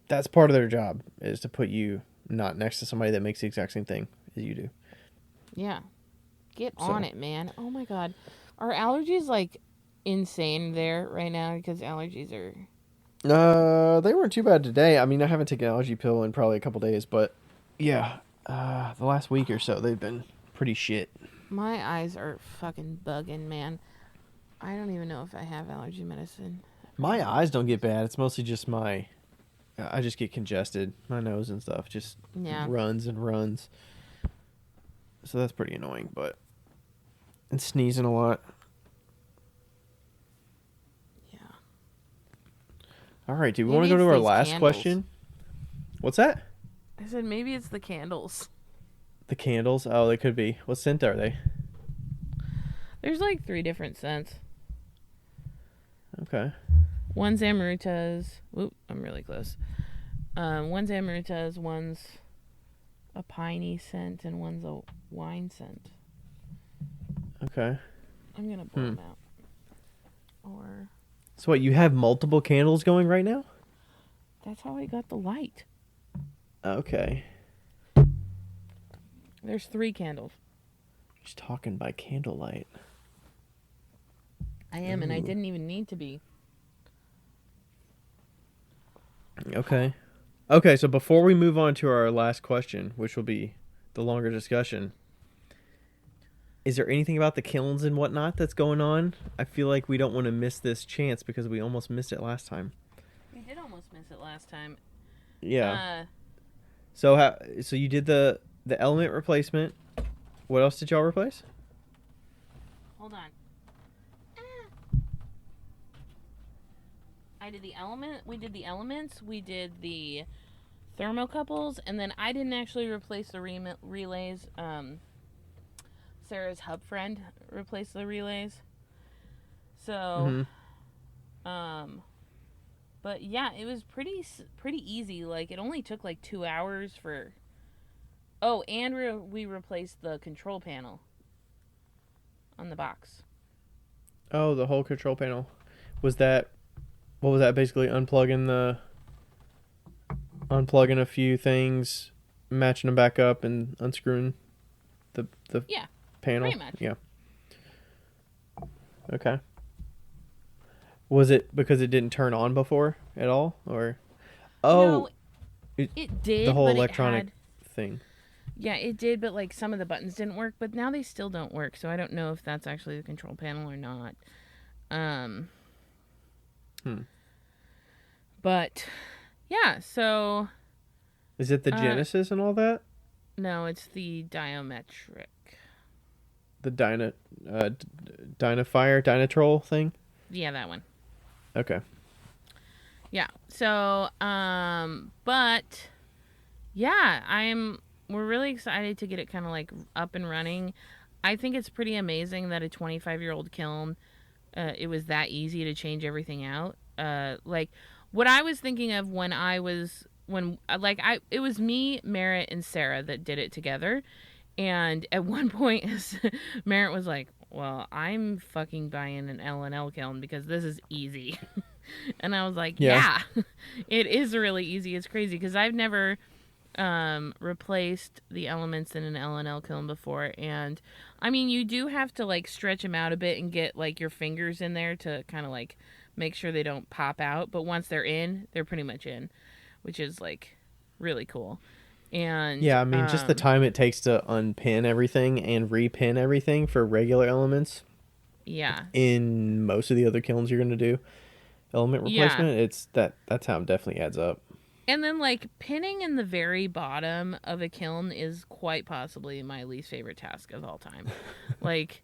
that's part of their job, is to put you not next to somebody that makes the exact same thing as you do. Yeah. Get on it, man. Oh my God. Are allergies like insane there right now? Because allergies are... They weren't too bad today. I mean, I haven't taken an allergy pill in probably a couple days, but yeah, the last week or so they've been pretty shit. My eyes are fucking bugging, man. I don't even know if I have allergy medicine. My eyes don't get bad. It's mostly just I just get congested. My nose and stuff just runs and runs. So that's pretty annoying, but... And sneezing a lot. Yeah. All right, do we want to go to our last question? What's that? I said maybe it's the candles. The candles? Oh, they could be. What scent are they? There's like 3 different scents. Okay. One's Amaritas. Oop, I'm really close. One's Amaritas, one's a piney scent, and one's a wine scent. Okay. I'm gonna pull them out. Or... So what, you have multiple candles going right now? That's how I got the light. Okay. There's 3 candles. Just talking by candlelight. I am, and I didn't even need to be. Okay. Okay, so before we move on to our last question, which will be the longer discussion, is there anything about the kilns and whatnot that's going on? I feel like we don't want to miss this chance because we almost missed it last time. We did almost miss it last time. Yeah. So you did the element replacement. What else did y'all replace? Hold on. I did the element. We did the elements. We did the thermocouples, and then I didn't actually replace the relays. Sarah's hub friend replaced the relays. So, Mm-hmm. um, but yeah, it was pretty easy. Like it only took like 2 hours for. Oh, and we replaced the control panel on the box. Oh, the whole control panel. Was that what was that basically unplugging a few things, matching them back up and unscrewing the Yeah, panel? pretty much. Yeah. Okay. Was it because it didn't turn on before at all, or No, oh, it, it did. the whole but electronic it had, thing? Yeah, it did, but like some of the buttons didn't work. But now they still don't work, so I don't know if that's actually the control panel or not. Um, Hmm. but yeah, so Is it the Genesis and all that? no, it's the Diometric. The Dynafire Dynatrol thing? Yeah, that one. Okay. Yeah. So, but yeah, we're really excited to get it kind of like up and running. I think it's pretty amazing that a 25-year-old kiln, it was that easy to change everything out. Like what I was thinking of it was me, Merritt, and Sarah that did it together. And at one point, Merritt was like, "Well, I'm fucking buying an L&L kiln because this is easy." And I was like, Yeah. "Yeah, it is really easy. It's crazy because I've never replaced the elements in an L&L kiln before, and I mean, you do have to like stretch them out a bit and get like your fingers in there to kind of like make sure they don't pop out. But once they're in, they're pretty much in, which is like really cool." And Yeah, I mean, just the time it takes to unpin everything and repin everything for regular elements yeah, in most of the other kilns you're going to do element yeah. replacement, that's how it definitely adds up. And then like pinning in the very bottom of a kiln is quite possibly my least favorite task of all time. Like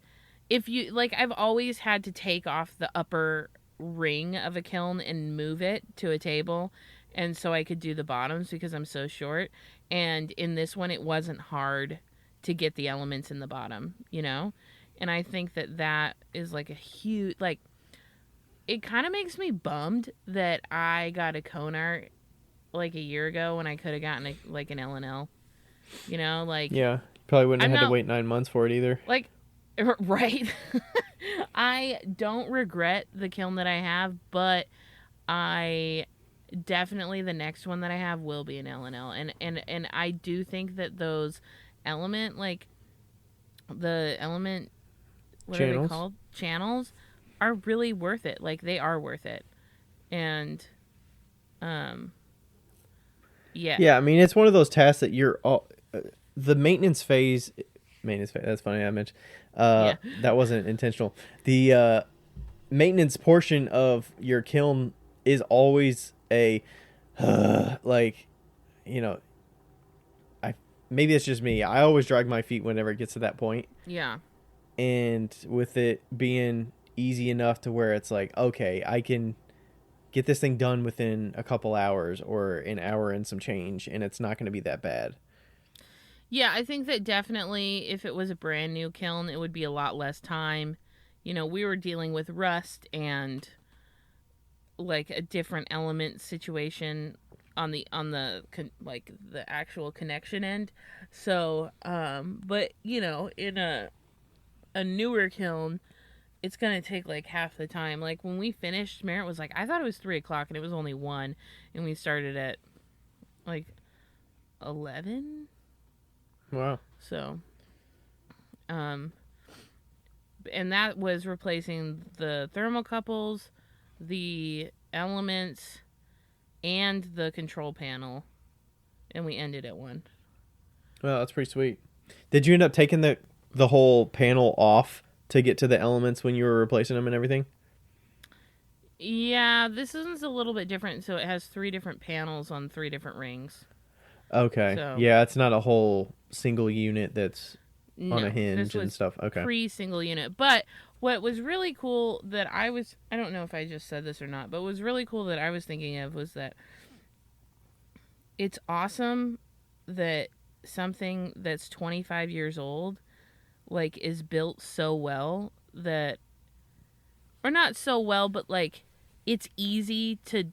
if you like I've always had to take off the upper ring of a kiln and move it to a table, and so I could do the bottoms because I'm so short. And in this one it wasn't hard to get the elements in the bottom, you know? And I think that is like a huge like it kind of makes me bummed that I got a cone art like a year ago when I could have gotten like an L&L. You know, like Yeah, you probably wouldn't I'm have had to not wait 9 months for it either. like right. I don't regret the kiln that I have, but I definitely the next one that I have will be an L&L, and I do think that those element like the element what are they Channels. called channels are really worth it. Like they are worth it, and um yeah. Yeah, I mean, it's one of those tasks that you're all the maintenance phase. Maintenance phase. That's funny. I mentioned Yeah. that wasn't intentional. The maintenance portion of your kiln is always a like, you know, I maybe it's just me. I always drag my feet whenever it gets to that point, Yeah. and with it being easy enough to where it's like, okay, I can get this thing done within a couple hours or an hour and some change, and it's not going to be that bad. Yeah, I think that definitely if it was a brand new kiln, it would be a lot less time. You know, we were dealing with rust and like a different element situation like the actual connection end. So, but you know, in a newer kiln, it's gonna take like half the time. Like when we finished, Merritt was like, I thought it was 3 o'clock and it was only 1, and we started at like 11. Wow. So, um, and that was replacing the thermocouples, the elements, and the control panel, and we ended at 1. Well, that's pretty sweet. Did you end up taking the whole panel off to get to the elements when you were replacing them and everything? Yeah, this one's a little bit different. So it has 3 different panels on 3 different rings. Okay. So Yeah, it's not a whole single unit that's on a no, this hinge and was stuff. Okay. pre-single unit. But what was really cool that I don't know if I just said this or not, but what was really cool that I was thinking of was that it's awesome that something that's 25 years old like is built so well that, or not so well, but like it's easy to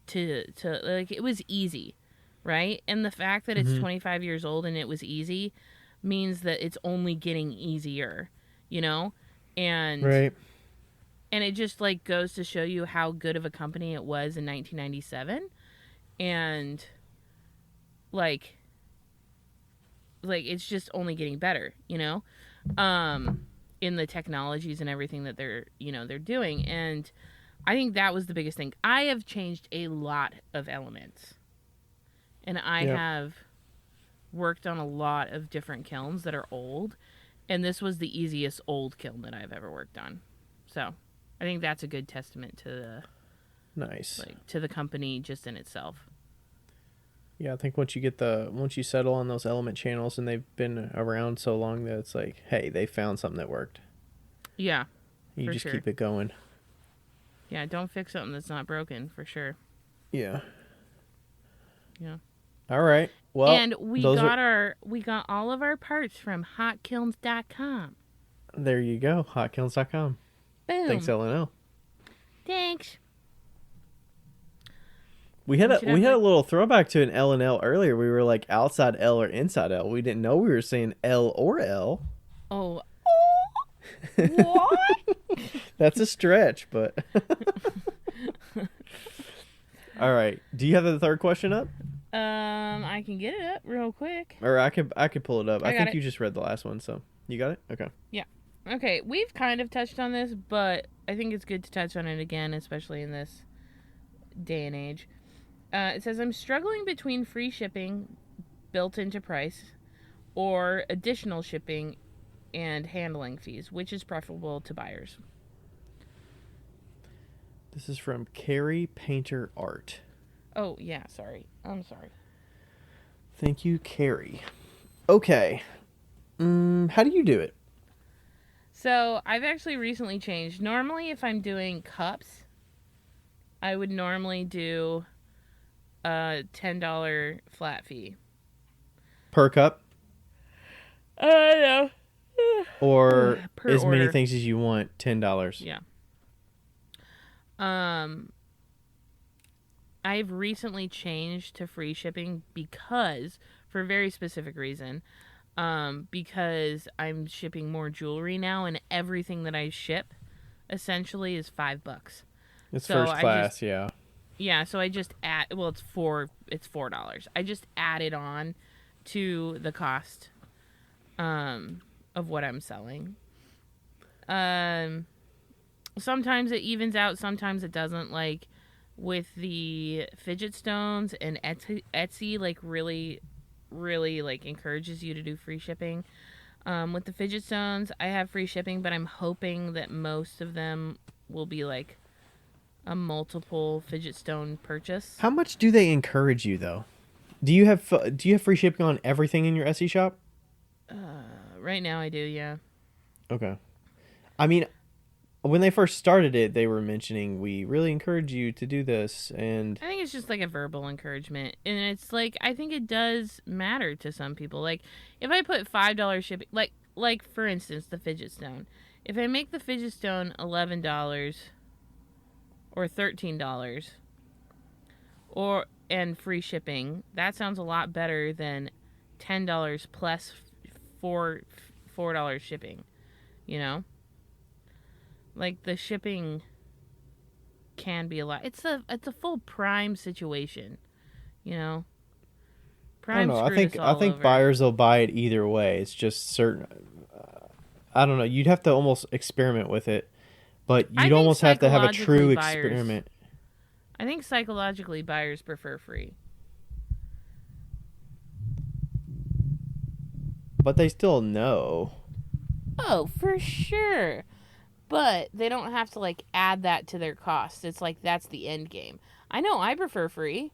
like, it was easy, right? And the fact that it's Hmm. 25 years old and it was easy means that it's only getting easier, you know? And Right. and it just like goes to show you how good of a company it was in 1997. And like it's just only getting better, you know? In the technologies and everything that they're doing. And I think that was the biggest thing. I have changed a lot of elements, and I Yep. have worked on a lot of different kilns that are old, and this was the easiest old kiln that I've ever worked on. So I think that's a good testament to Nice. the company just in itself. Yeah, I think once you settle on those element channels and they've been around so long that it's like, hey, they found something that worked. Yeah, You for just sure. keep it going. Yeah, don't fix something that's not broken, for sure. Yeah. Yeah. All right. Well, And those are we got all of our parts from hotkilns.com. there you go. Hotkilns.com. Thanks, Boom. LNL. Thanks. We had We a should we have had a like little throwback to an L and L earlier. We were like outside L or inside L. We didn't know we were saying L or L. oh what? That's a stretch, but all right. Do you have the third question up? I can get it up real quick. Or I could pull it up. I I got think it. you just read the last one, so you got it? Okay. Yeah. Okay, we've kind of touched on this, but I think it's good to touch on it again, especially in this day and age. It says, I'm struggling between free shipping built into price or additional shipping and handling fees, which is preferable to buyers. This is from Carrie Painter Art. Oh, yeah, sorry. I'm sorry. Thank you, Carrie. Okay. How do you do it? So, I've actually recently changed. Normally, if I'm doing cups, I would normally do a $10 flat fee. Per cup? No. Or Per as many order. things as you want, $10. Yeah. I've recently changed to free shipping because, for a very specific reason, because I'm shipping more jewelry now, and everything that I ship essentially is $5. It's So first class, yeah. Yeah, so I just add. Well, it's $4. I just added on to the cost, of what I'm selling. Sometimes it evens out, sometimes it doesn't. Like with the fidget stones and Etsy like really, really like encourages you to do free shipping. With the fidget stones, I have free shipping, but I'm hoping that most of them will be like a multiple fidget stone purchase. How much do they encourage you though? Do you have free shipping on everything in your Etsy shop? Right now I do, yeah. Okay. I mean, when they first started it, they were mentioning we really encourage you to do this, and I think it's just like a verbal encouragement, and it's like I think it does matter to some people. Like if I put $5 shipping, like for instance the fidget stone, if I make the fidget stone $11 or $13 or and free shipping, that sounds a lot better than $10 plus $4 shipping. You know, like the shipping can be a lot. It's a full Prime situation, you know. I don't Prime know. I screwed think us I all think over. buyers will buy it either way. It's just certain. I don't know. You'd have to almost experiment with it, but I you'd think almost have to have a true psychologically buyers- experiment. I think psychologically buyers prefer free. But they still know. Oh, for sure. But they don't have to like add that to their costs. It's like that's the end game. I know I prefer free.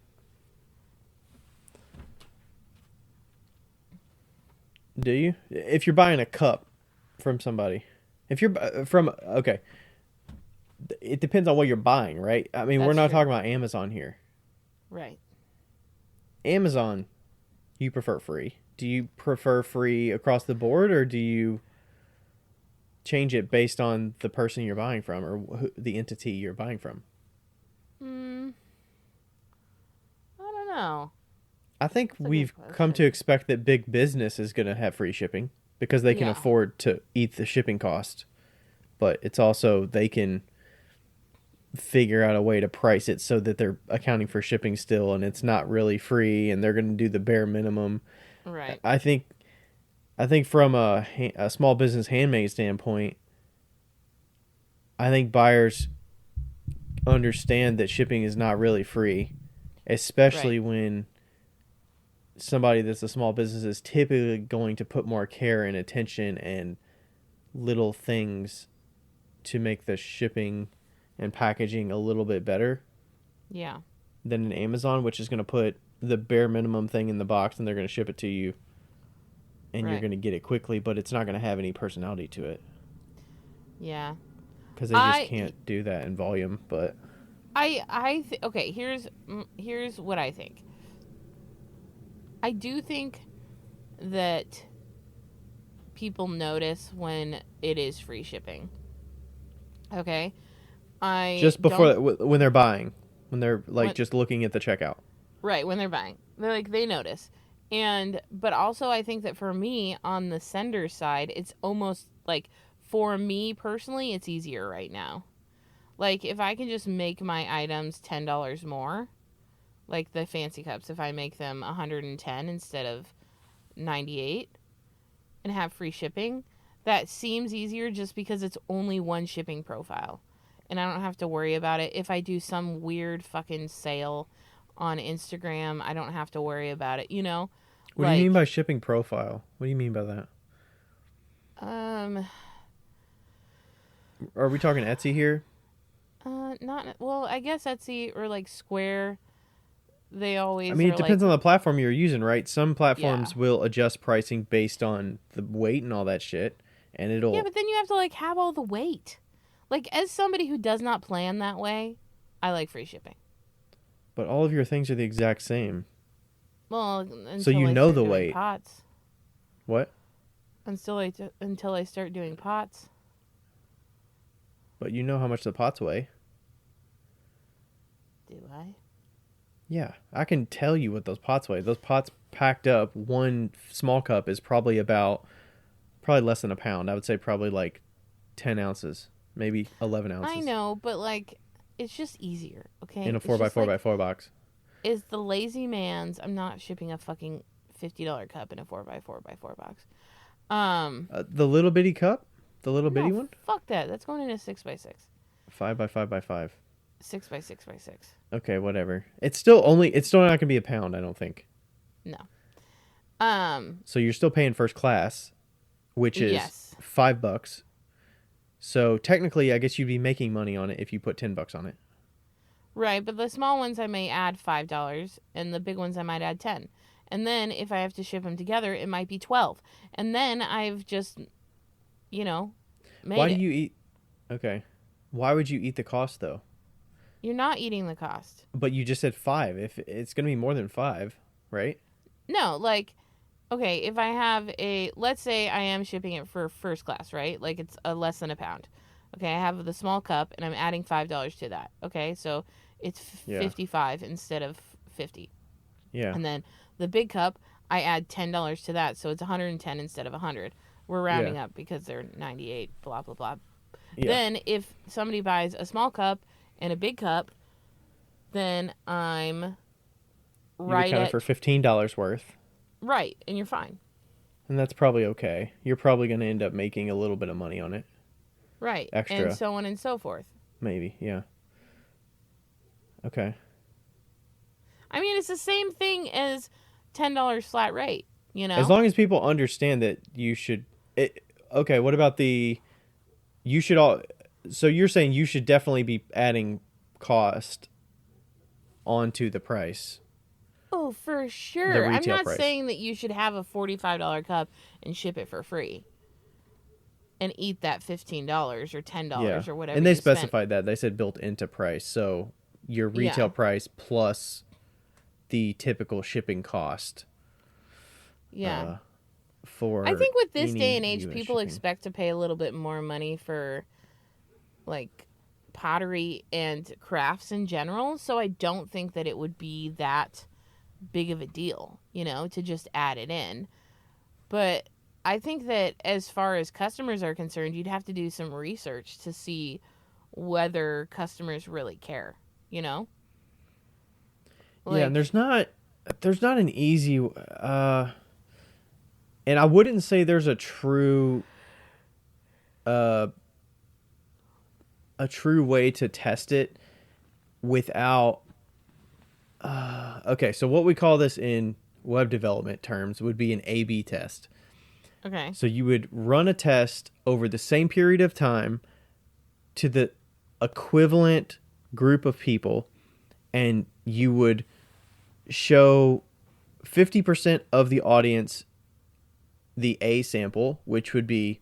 Do you? If you're buying a cup from somebody, if you're from okay, it depends on what you're buying, right? I mean, we're That's not true. talking about Amazon here. Right. Amazon, you prefer free. Do you prefer free across the board, or do you change it based on the person you're buying from or the entity you're buying from? Hmm. I don't know. I think That's a good we've come to question. expect that big business is going to have free shipping because they can Yeah. afford to eat the shipping cost. But it's also they can figure out a way to price it so that they're accounting for shipping still and it's not really free and they're going to do the bare minimum. Right. I think from a small business handmade standpoint, I think buyers understand that shipping is not really free, Right. especially when somebody that's a small business is typically going to put more care and attention and little things to make the shipping and packaging a little bit better Yeah. than an Amazon, which is going to put the bare minimum thing in the box and they're going to ship it to you and you're Right. going to get it quickly, but it's not going to have any personality to it Yeah. because they just I can't do that in volume. But okay, here's what I think. I do think that people notice when it is free shipping. Okay? I just before don't when they're buying, when they're like when just looking at the checkout. right, when they're buying. They're like they notice. And but also I think that for me on the sender side, it's almost like for me personally, it's easier right now. Like if I can just make my items $10 more, like the fancy cups, if I make them 110 instead of 98 and have free shipping, that seems easier just because it's only one shipping profile. And I don't have to worry about it. If I do some weird fucking sale on Instagram, I don't have to worry about it, you know? What do you mean Like, by shipping profile? What do you mean by that? um, Are we talking Etsy here? not, well, I guess Etsy or like Square, they I always mean, are it like, depends on the platform you're using, right? Some yeah. platforms will adjust pricing based on the weight and all that shit, and Yeah, it'll. but then you have to like have all the weight. Like, as somebody who does not plan that way, I like free shipping. But all of your things are the exact same, Well, so until you I know start the doing weight. pots. What? Until I start doing pots. But you know how much the pots weigh. Do I? Yeah, I can tell you what those pots weigh. Those pots packed up, one small cup is probably less than a pound. I would say probably like 10 ounces, maybe 11 I ounces know, but like, it's just easier, in okay? a It's four by just four by like, four box. is the lazy man's. I'm not shipping a fucking $50 cup in a 4 by 4 by 4 box. The little bitty cup, the little bitty No, one, fuck that. That's going in a 6 by 6. 5 by 5 by 5. 6 by 6 by 6. Okay, whatever. It's still not gonna be a pound, I don't think. No. Um, So you're still paying first class, which is yes. $5. So technically, I guess you'd be making money on it if you put $10 on it. Right, but the small ones I may add $5 and the big ones I might add 10. And then if I have to ship them together, it might be 12. And then I've just, you know, Why made do it. you eat? Okay, why would you eat the cost though? You're not eating the cost. But you just said five. If it's gonna be more than five, right? No, like okay, if I have a let's say I am shipping it for first class, right? Like it's a less than a pound. Okay, I have the small cup and I'm adding $5 to that. Okay? So it's Yeah, 55 instead of 50. yeah, And then the big cup, I add $10 to that, so it's 110 instead of 100. We're yeah, rounding up because they're 98, blah blah blah. yeah. Then if somebody buys a small cup and a big cup, then I'm You've right accounted at for $15 worth, right, and you're fine. and that's probably okay. You're probably gonna end up making a little bit of money on it, Right, and extra, so on and so forth. maybe. Yeah. Okay. I mean, it's the same thing as $10 flat rate, you As know? long as people understand that you should. Okay. What about the? You should all. So you're saying you should definitely be adding cost onto the price. Oh, for the sure. I'm retail not price. saying that you should have a $45 cup and ship it for free and eat that $15 or Yeah. $10 or whatever And they you spent. specified that. They said built into price. So your retail Yeah. price plus the typical shipping cost Yeah. I for think with this day any and age, US people shipping. expect to pay a little bit more money for like pottery and crafts in general. So I don't think that it would be that big of a deal, to just add it in. But I think that as far as customers are concerned, you'd have to do some research to see whether customers really care, you know? Yeah, and Like, there's not an easy and I wouldn't say there's uh a true way to test it without okay, so what we call this in web development terms would be an A/B test. okay. So you would run a test over the same period of time to the equivalent group of people, and you would show 50% of the audience the A sample, which would be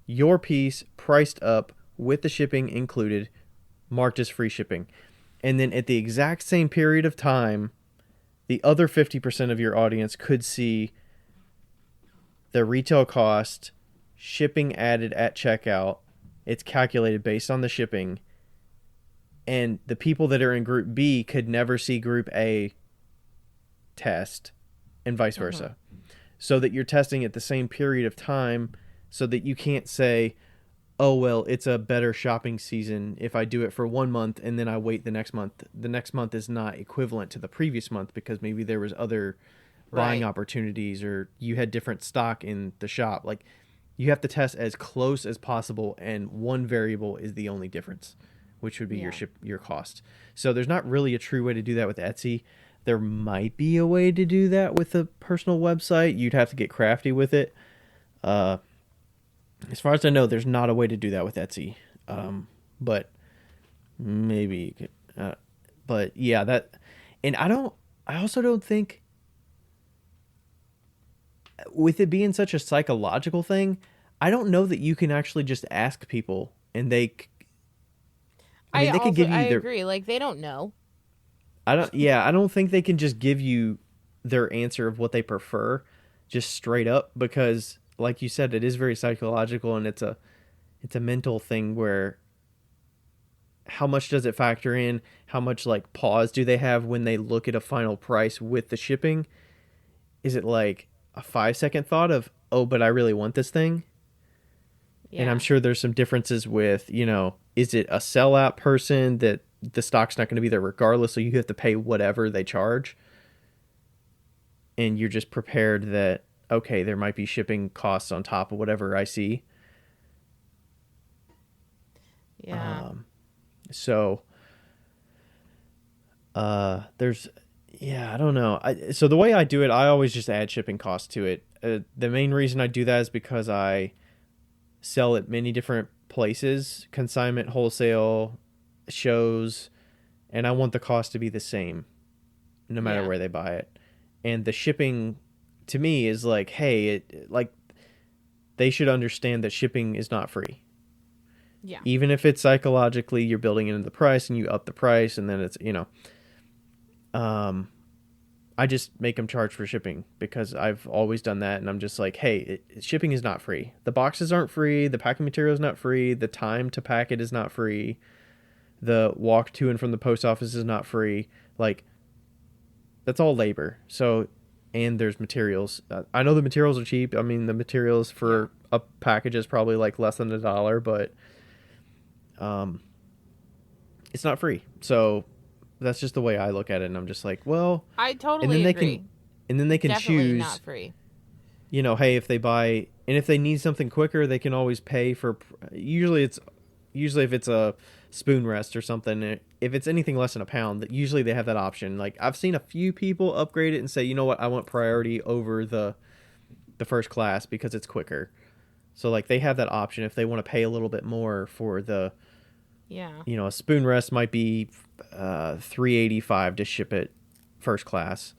your piece priced up with the shipping included, marked as free shipping. And then at the exact same period of time, the other 50% of your audience could see the retail cost, shipping added at checkout. It's calculated based on the shipping. And the people that are in group B could never see group A test and vice versa. So that you're testing at the same period of time so that you can't say, oh, well, it's a better shopping season if I do it for 1 month and then I wait the next month. The next month is not equivalent to the previous month because maybe there was other buying Right. opportunities or you had different stock in the shop. Like you have to test as close as possible, and one variable is the only difference, which would be Yeah. your cost. So there's not really a true way to do that with Etsy. There might be a way to do that with a personal website. You'd have to get crafty with it. As far as I know, there's not a way to do that with Etsy. But maybe you could. But yeah, that, and I also don't think, with it being such a psychological thing, I don't know that you can actually just ask people and I mean, they could give I you their, agree. Like, they don't know. I don't think they can just give you their answer of what they prefer just straight up, because like you said, it is very psychological, and it's a mental thing where how much does it factor in? How much like pause do they have when they look at a final price with the shipping? Is it like a 5 second thought of, oh, but I really want this thing? And I'm Yeah. sure there's some differences with, is it a sellout person that the stock's not going to be there regardless, so you have to pay whatever they charge? And you're just prepared that, okay, there might be shipping costs on top of whatever I see. Yeah. So, there's, yeah, I don't know. So the way I do it, I always just add shipping costs to it. The main reason I do that is because I sell at many different places, consignment, wholesale, shows, and I want the cost to be the same no matter Yeah. where they buy it. And the shipping to me is like, hey, like they should understand that shipping is not free. Yeah. Even if it's psychologically you're building into the price and you up the price and then it's, I just make them charge for shipping because I've always done that. And I'm just like, hey, shipping is not free. The boxes aren't free. The packing material is not free. The time to pack it is not free. The walk to and from the post office is not free. Like, that's all labor. So, and there's materials. I know the materials are cheap. I mean, the materials for a package is probably like less than $1, but it's not free. So that's just the way I look at it. And I'm just like, well, I and totally then they agree. can, and then they can Definitely choose, not free. hey, if they buy, and if they need something quicker, they can always pay for, usually if it's a spoon rest or something, if it's anything less than a pound, that usually they have that option. Like I've seen a few people upgrade it and say, you know what, I want priority over the first class because it's quicker. So like they have that option if they want to pay a little bit more for the, Yeah. a spoon rest might be $385 to ship it first class.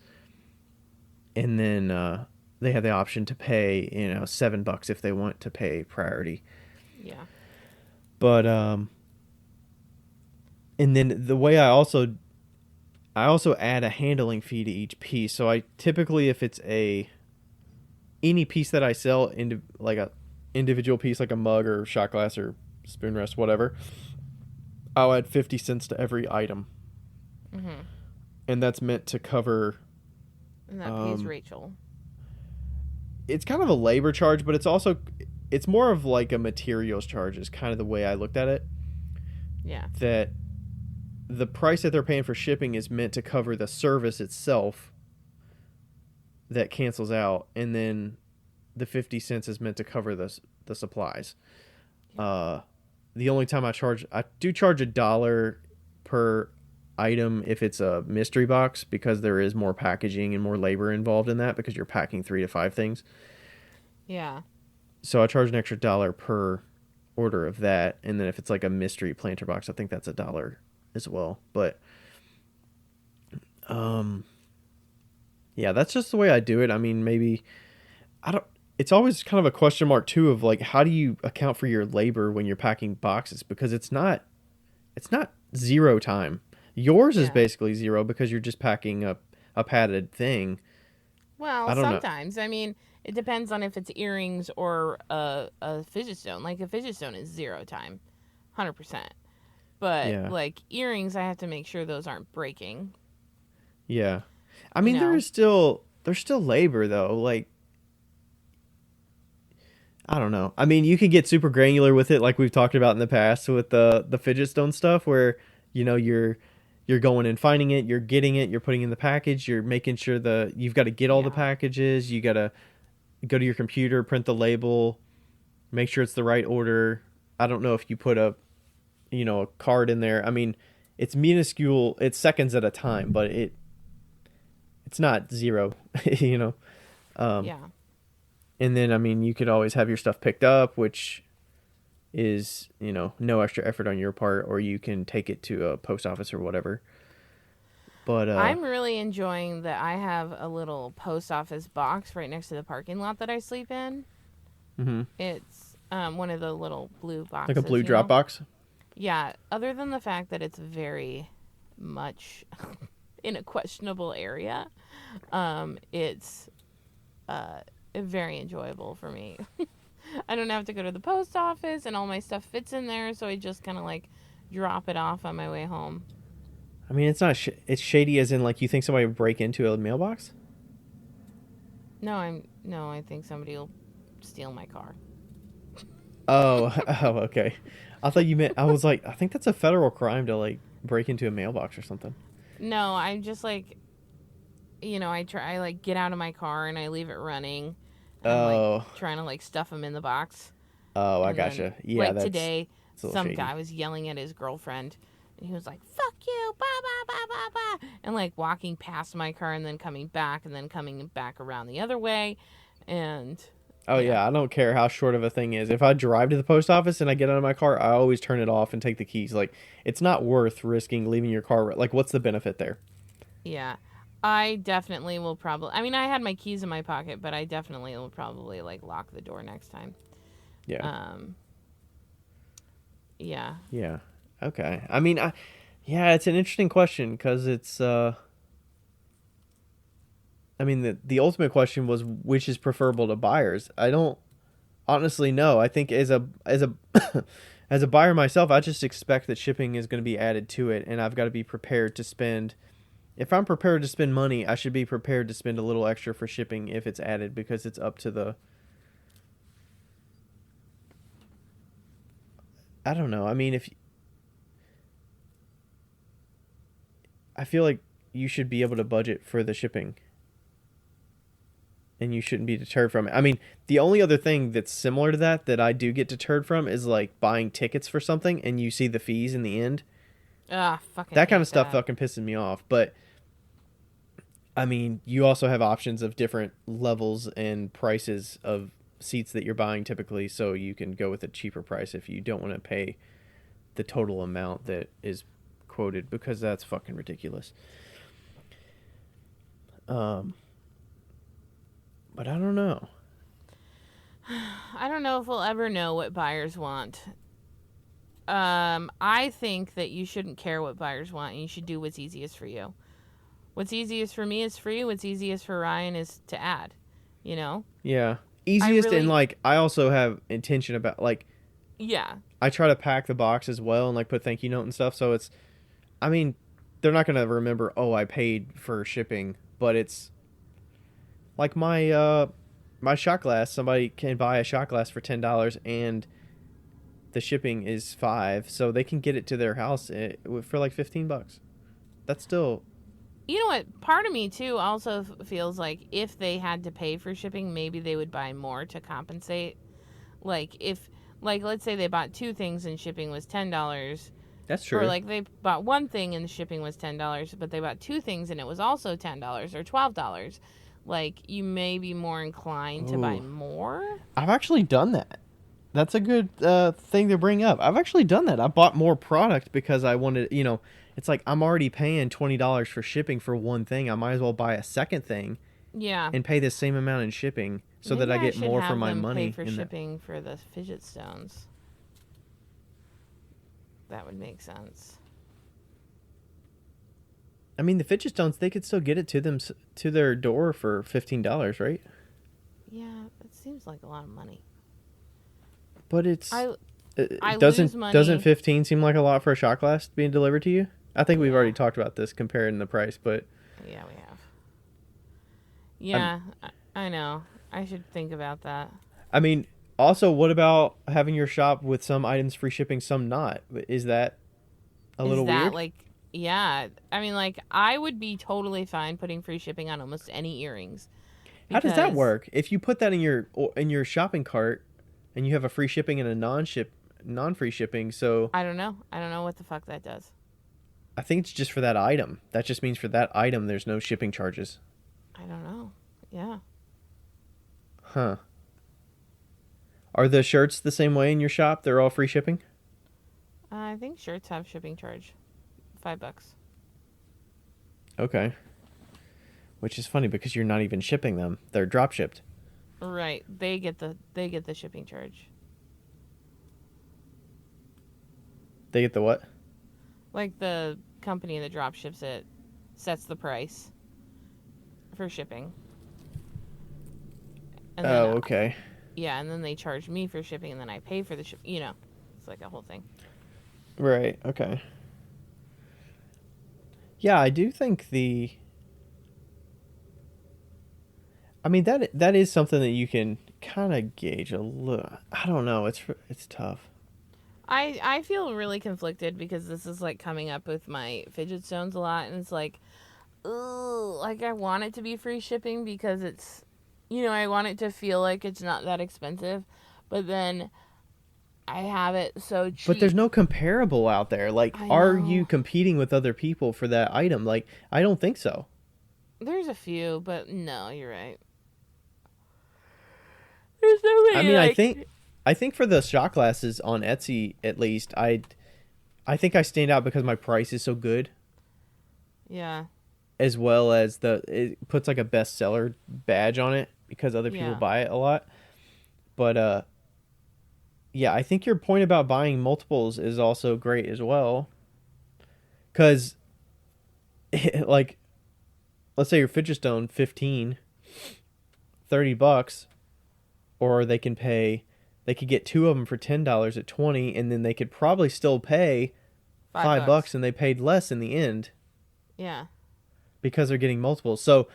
and then they have the option to pay, $7 if they want to pay priority. Yeah. But and then the way I also add a handling fee to each piece. So I typically, if it's any piece that I sell into like a individual piece, like a mug or shot glass or spoon rest, whatever, I'll add 50 cents to every item. Mm-hmm. And that's meant to cover. And that pays Rachel. It's kind of a labor charge, but it's more of like a materials charge is kind of the way I looked at it. Yeah. That the price that they're paying for shipping is meant to cover the service itself that cancels out, and then the 50 cents is meant to cover the supplies. The only time I do charge $1 per item if it's a mystery box, because there is more packaging and more labor involved in that, because you're packing 3 to 5 things. Yeah. So I charge an extra $1 per order of that, and then if it's like a mystery planter box, I think that's $1 as well. But yeah, that's just the way I do it. I mean, maybe I don't. It's always kind of a question mark too of like, how do you account for your labor when you're packing boxes, because it's not zero time. Yours is basically zero because you're just packing a padded thing. Well, I don't know. sometimes. I mean, it depends on if it's earrings or a fidget stone. Like a fidget stone is 0 time, 100%. But like earrings, I have to make sure those aren't breaking. Yeah, I mean, there's still labor though. Like, I don't know. I mean, you can get super granular with it, like we've talked about in the past with the fidget stone stuff, where you're going and finding it, you're getting it, you're putting in the package, you're making sure you've got to get all the packages, you got to go to your computer, print the label, make sure it's the right order. I don't know if you put a card in there. I mean, it's minuscule, it's seconds at a time, but it's not zero, Yeah. And then, I mean, you could always have your stuff picked up, which is, no extra effort on your part, or you can take it to a post office or whatever. But I'm really enjoying that I have a little post office box right next to the parking lot that I sleep in. Mm-hmm. It's one of the little blue boxes. Like a blue drop box? Yeah, other than the fact that it's very much in a questionable area, it's very enjoyable for me. I don't have to go to the post office, and all my stuff fits in there, so I just kind of like drop it off on my way home. I mean, it's not it's shady as in like you think somebody would break into a mailbox? No, I think somebody will steal my car. Oh, okay. I thought you meant, I was like, I think that's a federal crime to like break into a mailbox or something. No, I'm just like, I like get out of my car and I leave it running. I'm like trying to like stuff them in the box. Oh, I gotcha. Yeah, like today, some shady. guy was yelling at his girlfriend, and he was like, "Fuck you, bah bah bah bah bah," and like walking past my car and then coming back around the other way, and. Oh yeah, I don't care how short of a thing is. If I drive to the post office and I get out of my car, I always turn it off and take the keys. Like, it's not worth risking leaving your car. Like, what's the benefit there? Yeah. I definitely will probably... I mean, I had my keys in my pocket, but I definitely will probably, like, lock the door next time. Yeah. Yeah. Yeah. Okay. I mean, yeah, it's an interesting question because it's... I mean, the ultimate question was which is preferable to buyers. I don't honestly know. I think as a as a buyer myself, I just expect that shipping is going to be added to it, and I've got to be prepared to spend. If I'm prepared to spend money, I should be prepared to spend a little extra for shipping if it's added, because it's up to the. I don't know. I mean, I feel like you should be able to budget for the shipping. And you shouldn't be deterred from it. I mean, the only other thing that's similar to that I do get deterred from is like buying tickets for something and you see the fees in the end. Fucking that kind of stuff fucking pisses me off. But I mean, you also have options of different levels and prices of seats that you're buying typically, so you can go with a cheaper price if you don't want to pay the total amount that is quoted, because that's fucking ridiculous. But I don't know. I don't know if we'll ever know what buyers want. I think that you shouldn't care what buyers want, and you should do what's easiest for you. What's easiest for me is free. What's easiest for Ryan is to add. You know? Yeah. Easiest really- and like I also have intention about like Yeah. I try to pack the box as well and like put thank you note and stuff. So it's, I mean, they're not gonna remember. Oh, I paid for shipping, but it's like my shot glass. Somebody can buy a shot glass for $10 and the shipping is $5, so they can get it to their house for like $15. That's still. You know what? Part of me too also feels like if they had to pay for shipping, maybe they would buy more to compensate. Like if, like let's say they bought 2 things and shipping was $10. That's true. Or like they bought 1 thing and the shipping was $10, but they bought 2 things and it was also $10 or $12. Like you may be more inclined to buy Ooh. more. I've actually done that. That's a good thing to bring up. I've actually done that. I bought more product because I wanted, it's like I'm already paying $20 for shipping for one thing. I might as well buy a second thing Yeah. and pay the same amount in shipping so that I Maybe get should more for have my them money. Pay for in that. shipping for the fidget stones. That would make sense. I mean, the fidget stones, they could still get it to their door for $15, right? Yeah, it seems like a lot of money. But it's I doesn't lose money. doesn't 15 seem like a lot for a shot glass being delivered to you? I think we've Yeah. already talked about this comparing the price, but Yeah, we have. Yeah, I know. I should think about that. I mean, also, what about having your shop with some items free shipping, some not? Is that a little Is that weird? like, yeah? I mean, like, I would be totally fine putting free shipping on almost any earrings. How does that because- work? If you put that in your shopping cart and you have a free shipping and a non-free shipping, so I don't know. I don't know what the fuck that does. I think it's just for that item. That just means for that item there's no shipping charges. I don't know. Yeah. Huh. Are the shirts the same way in your shop? They're all free shipping? I think shirts have shipping charge. $5. Okay. Which is funny because you're not even shipping them. They're drop shipped. Right. They get the shipping charge. They get the what? Like the company that drop ships it sets the price for shipping. And then, Oh, okay. yeah, and then they charge me for shipping, and then I pay for the ship. It's like a whole thing. Right, okay. Yeah, I do think I mean that is something that you can kind of gauge a little. I don't know. It's tough. I feel really conflicted because this is like coming up with my fidget stones a lot, and it's like, ooh, like I want it to be free shipping because it's, I want it to feel like it's not that expensive, but then I have it so cheap. But there's no comparable out there. Like, I are know. you competing with other people for that item? Like, I don't think so. There's a few, but no, you're right. There's so many. I mean, like, I think for the shot glasses on Etsy, at least, I think I stand out because my price is so good, yeah, as well as it puts like a bestseller badge on it because other people Yeah. buy it a lot. But yeah, I think your point about buying multiples is also great as well. Because, like, let's say your fidget stone, $15, $30, or they could get 2 of them for $10 at $20, and then they could probably still pay $5, and they paid less in the end yeah, because they're getting multiples. So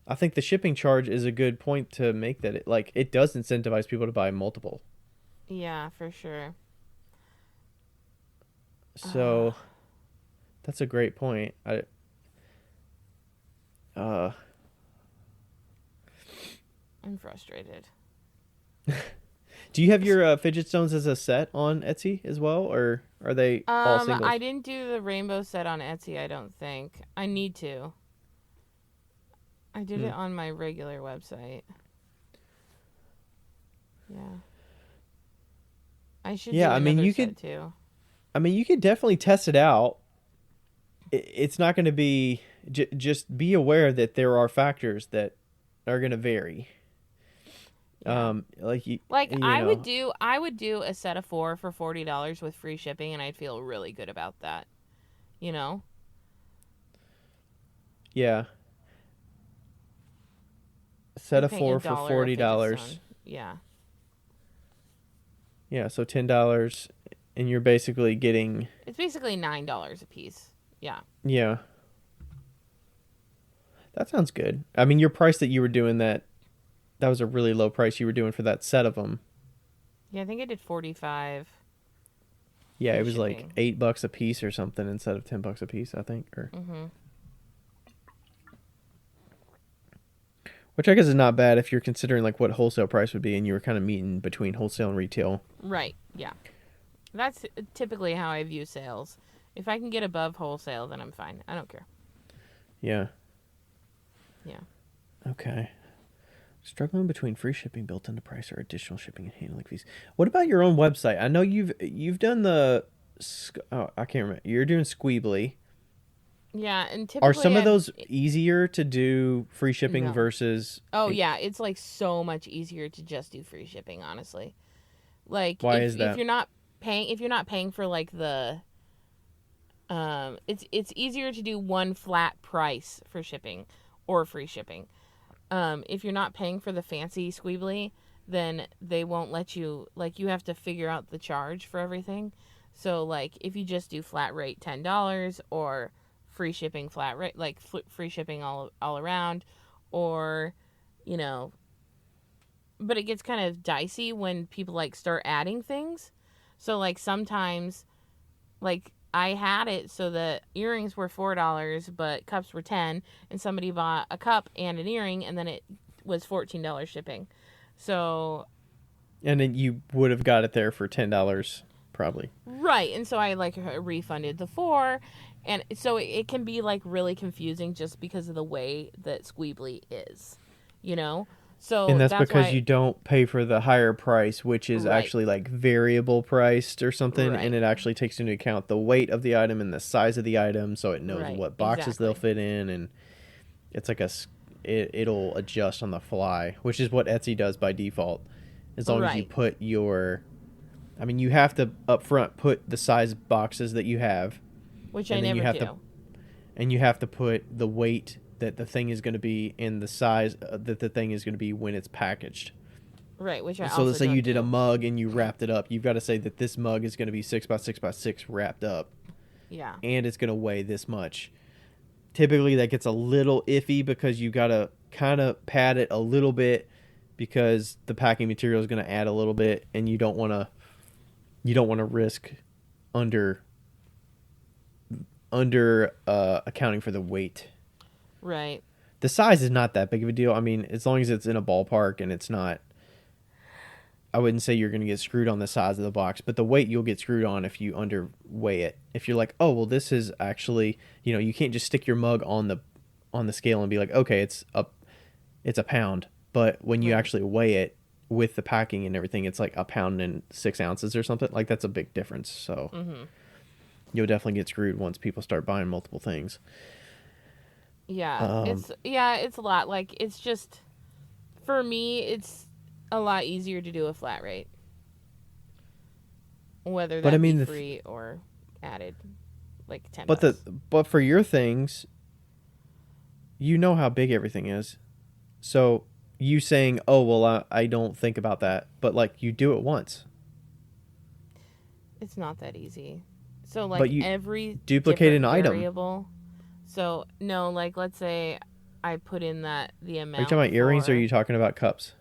I think the shipping charge is a good point to make, that it does incentivize people to buy multiple. yeah, for sure. So that's a great point. I'm frustrated. Do you have your fidget stones as a set on Etsy as well, or are they all singles? I didn't do the rainbow set on Etsy, I don't think. I need to. I did it on my regular website. Yeah. I should Yeah, do I mean, another you set could- too. I mean, you could definitely test it out. It's not going to be... just be aware that there are factors that are going to vary. Yeah. Like Like you know, I would do a set of 4 for $40 with free shipping, and I'd feel really good about that. You know? yeah, set You're of paying a 4 for dollar a fidget $40. stone. Yeah. Yeah, so $10, and you're basically getting It's basically $9 a piece. Yeah. yeah. That sounds good. I mean, your price that you were doing that was a really low price you were doing for that set of them. Yeah, I think I did 45 Yeah, it free was like shipping. $8 a piece or something instead of $10 a piece, I think. Or Mhm. which I guess is not bad if you're considering like what wholesale price would be, and you were kind of meeting between wholesale and retail. Right. Yeah. That's typically how I view sales. If I can get above wholesale, then I'm fine. I don't care. Yeah. Yeah. Okay. Struggling between free shipping built into price or additional shipping and handling fees. What about your own website? I know you've done I can't remember. You're doing Squeebly. Yeah, and Are typically some of I've those easier to do free shipping no. versus Oh yeah, it's like so much easier to just do free shipping, honestly. Like why is if that? you're not paying for like the it's easier to do one flat price for shipping or free shipping. If you're not paying for the fancy Squeebly, then they won't let you, like, you have to figure out the charge for everything. So like if you just do flat rate $10 or free shipping flat rate, like free shipping all around, or you know, but it gets kind of dicey when people like start adding things. So like sometimes, like, I had it so that earrings were $4 but cups were 10, and somebody bought a cup and an earring, and then it was $14 shipping. So And then you would have got it there for $10 probably. right, and so I like refunded the 4, and so it can be like really confusing just because of the way that Squeebly is, you know. And So that's that's because why. you don't pay for the higher price, which is Right, actually like variable priced or something, and right, it actually takes into account the weight of the item and the size of the item, so it knows right, what boxes they'll exactly. fit in, and it's like it'll adjust on the fly, which is what Etsy does by default. As long as you Right, put I mean, you have to up front put the size boxes that you have, which I and then never do. you have to put the weight that the thing is going to be and the size that the thing is going to be when it's packaged. Right, which I So let's also say you don't did a do. mug and you wrapped it up. You've got to say that this mug is going to be 6 by 6 by 6 wrapped up, Yeah. and it's going to weigh this much. Typically, that gets a little iffy because you got to kind of pad it a little bit because the packing material is going to add a little bit, and you don't want to risk under accounting for the weight. Right. The size is not that big of a deal. I mean, as long as it's in a ballpark and it's not, I wouldn't say you're going to get screwed on the size of the box, but the weight you'll get screwed on if you underweigh it. If you're like, oh, well, this is actually, you can't just stick your mug on the scale and be like, okay, it's a pound. But when you Right. actually weigh it with the packing and everything, it's like a pound and 6 ounces or something. Like that's a big difference. So Mhm. you'll definitely get screwed once people start buying multiple things. Yeah. Um, It's a lot. Like it's just, for me it's a lot easier to do a flat rate, whether but I that be mean, free or added, like 10 but bucks. for your things, you know how big everything is. So you saying, "Oh, well, I don't think about that," but like you do it once, It's not that easy. So but like you every duplicate different an item. variable. So no, like let's say I put in the Are you talking amount about earrings or are for you talking about cups?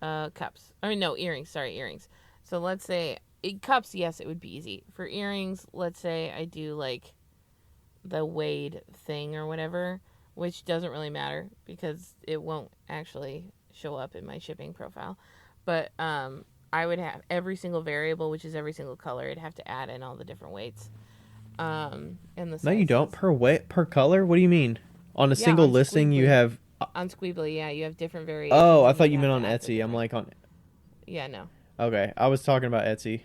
cups. I mean no, earrings, sorry, earrings. So let's say cups, yes, it would be easy. For earrings, let's say I do like the weighed thing or whatever, which doesn't really matter because it won't actually show up in my shipping profile. But I would have every single variable, which is every single color. I'd have to add in all the different weights, and the No, you don't. sizes. Per weight, per color? What do you mean? On a Yeah, single listing, you have. On Squeebly, yeah, you have different Oh, variations, I and thought you you have meant to on add the Etsy. I'm different. like on. Yeah, no. Okay, I was talking about Etsy.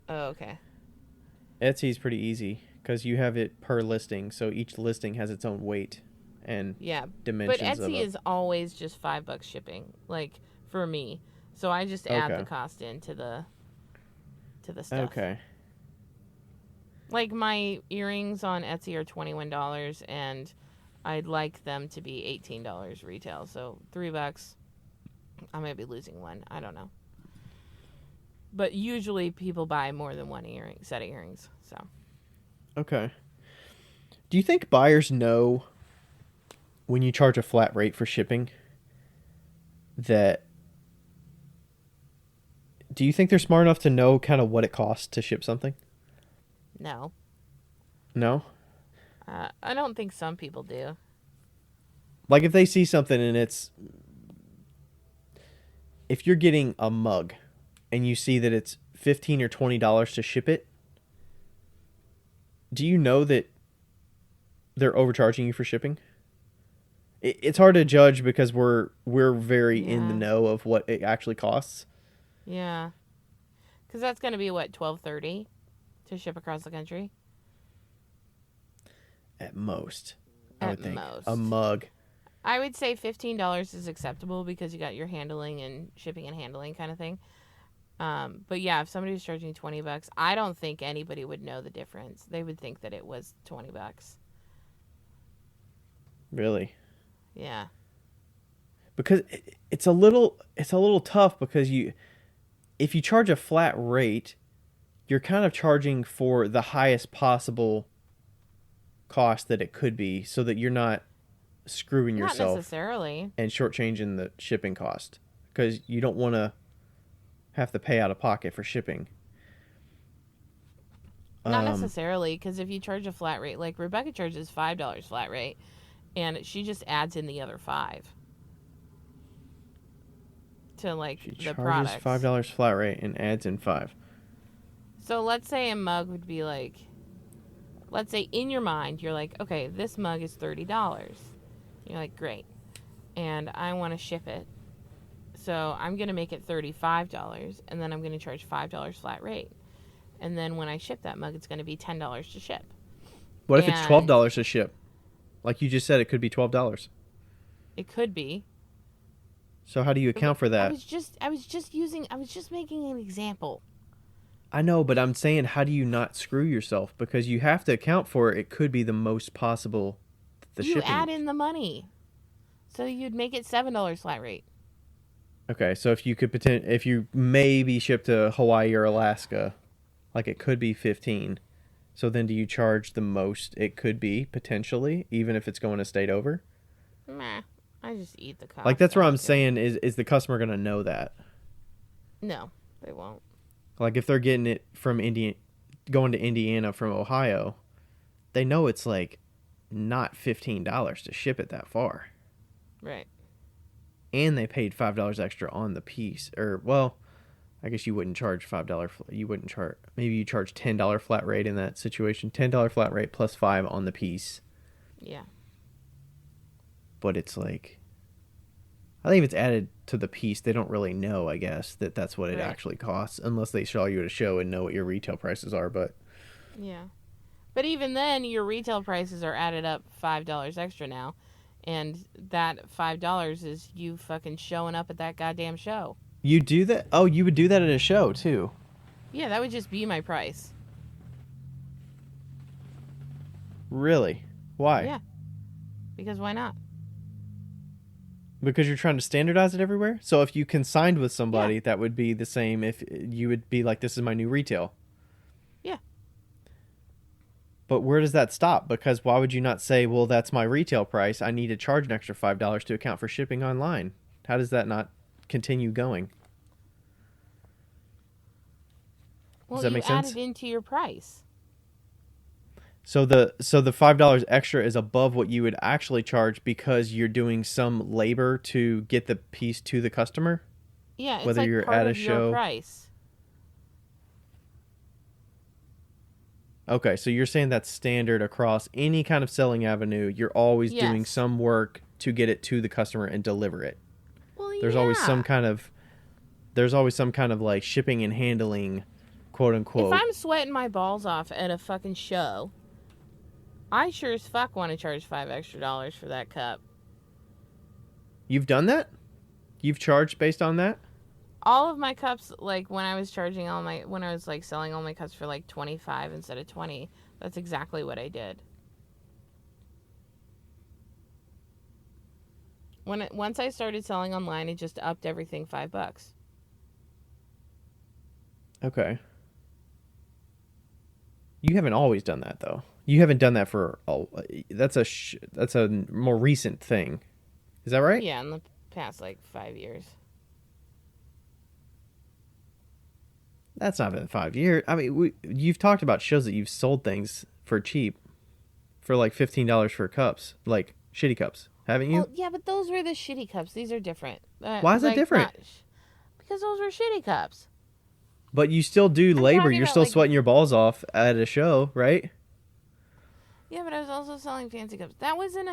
Oh, okay. Etsy's pretty easy because you have it per listing, so each listing has its own weight and Yeah, but dimensions of Etsy a. is always just $5 shipping. Like for me. So I just add Okay. the cost into the stuff. Okay. Like my earrings on Etsy are $21, and I'd like them to be $18 retail. So $3. I might be losing one. I don't know. But usually people buy more than one set of earrings. So Okay. Do you think buyers know when you charge a flat rate for shipping that do you think they're smart enough to know kind of what it costs to ship something? no, No? I don't think some people do. Like if they see something and if you're getting a mug and you see that it's $15 or $20 to ship it, do you know that they're overcharging you for shipping? It's hard to judge because we're very in the Yeah. know of what it actually costs. Yeah, because that's going to be what, $12.30 to ship across the country At most, I at would think. most. A mug. I would say $15 is acceptable because you got your handling and shipping and handling kind of thing. But yeah, if somebody was charging $20, I don't think anybody would know the difference. They would think that it was $20. Really? Yeah. Because it's a little tough because if you charge a flat rate, you're kind of charging for the highest possible cost that it could be so that you're not screwing Not yourself necessarily. and shortchanging the shipping cost because you don't want to have to pay out of pocket for shipping. Not necessarily, because if you charge a flat rate, like Rebecca charges $5 flat rate, and she just adds in the other $5 to like She the charges products. $5 flat rate and adds in $5. So let's say a mug would be like, let's say in your mind you're like, okay, this mug is $30. You're like, great, and I want to ship it, so I'm gonna make it $35, and then I'm gonna charge $5 flat rate, and then when I ship that mug, it's gonna be $10 to ship. What if it's And $12 to ship? Like you just said, it could be $12. it could be. So how do you account for that? I was just making an example. I know, but I'm saying how do you not screw yourself? Because you have to account for it could be the most possible You shipping. add in the money, so you'd make it $7 flat rate. Okay, so if you maybe ship to Hawaii or Alaska, like it could be 15. So then do you charge the most it could be potentially, even if it's going a state over? Meh, I just eat the cost. Like that's what I'm out. saying is the customer going to know that? No, they won't. Like if they're getting it from going to Indiana from Ohio, they know it's like not $15 to ship it that far. Right. And they paid $5 extra on the piece. Or, well, I guess you wouldn't charge $5. You wouldn't charge. Maybe you charge $10 flat rate in that situation. $10 flat rate plus $5 on the piece. Yeah. But it's like, I think if it's added to the piece, they don't really know, I guess, that that's what it Right. actually costs. Unless they show you at a show and know what your retail prices are. But Yeah. But even then, your retail prices are added up $5 extra now. And that $5 is you fucking showing up at that goddamn show. you do that? Oh, you would do that at a show, too. Yeah, that would just be my price. Really? Why? Yeah. Because why not? Because you're trying to standardize it everywhere? So if you consigned with somebody, that would be the same if you would be like, this is my new retail. Yeah. But where does that stop? Because why would you not say, well, that's my retail price. I need to charge an extra $5 to account for shipping online. How does that not continue going? Well, that you make add sense? it into your price. So the $5 extra is above what you would actually charge because you're doing some labor to get the piece to the customer? Yeah, it's Whether like you're part at a of your show. price. Okay, so you're saying that's standard across any kind of selling avenue. You're always doing Yes. some work to get it to the customer and deliver it. Well, There's always some kind of like shipping and handling, quote unquote. If I'm sweating my balls off at a fucking show, I sure as fuck want to charge $5 extra for that cup. You've done that? You've charged based on that? All of my cups, like when I was selling all my cups for like 25 instead of 20, that's exactly what I did. Once I started selling online, it just upped everything $5. Okay. You haven't always done that though. You haven't done that for that's a more recent thing. Is that right? Yeah, in the past like 5 years. That's not been 5 years. I mean, you've talked about shows that you've sold things for cheap, for like $15 for cups, like shitty cups, haven't you? Well, yeah, but those were the shitty cups. These are different. Why is that like, different? Because those were shitty cups. But you still do I'm labor. talking You're about, still like, sweating your balls off at a show, right? Yeah, but I was also selling fancy cups. That was in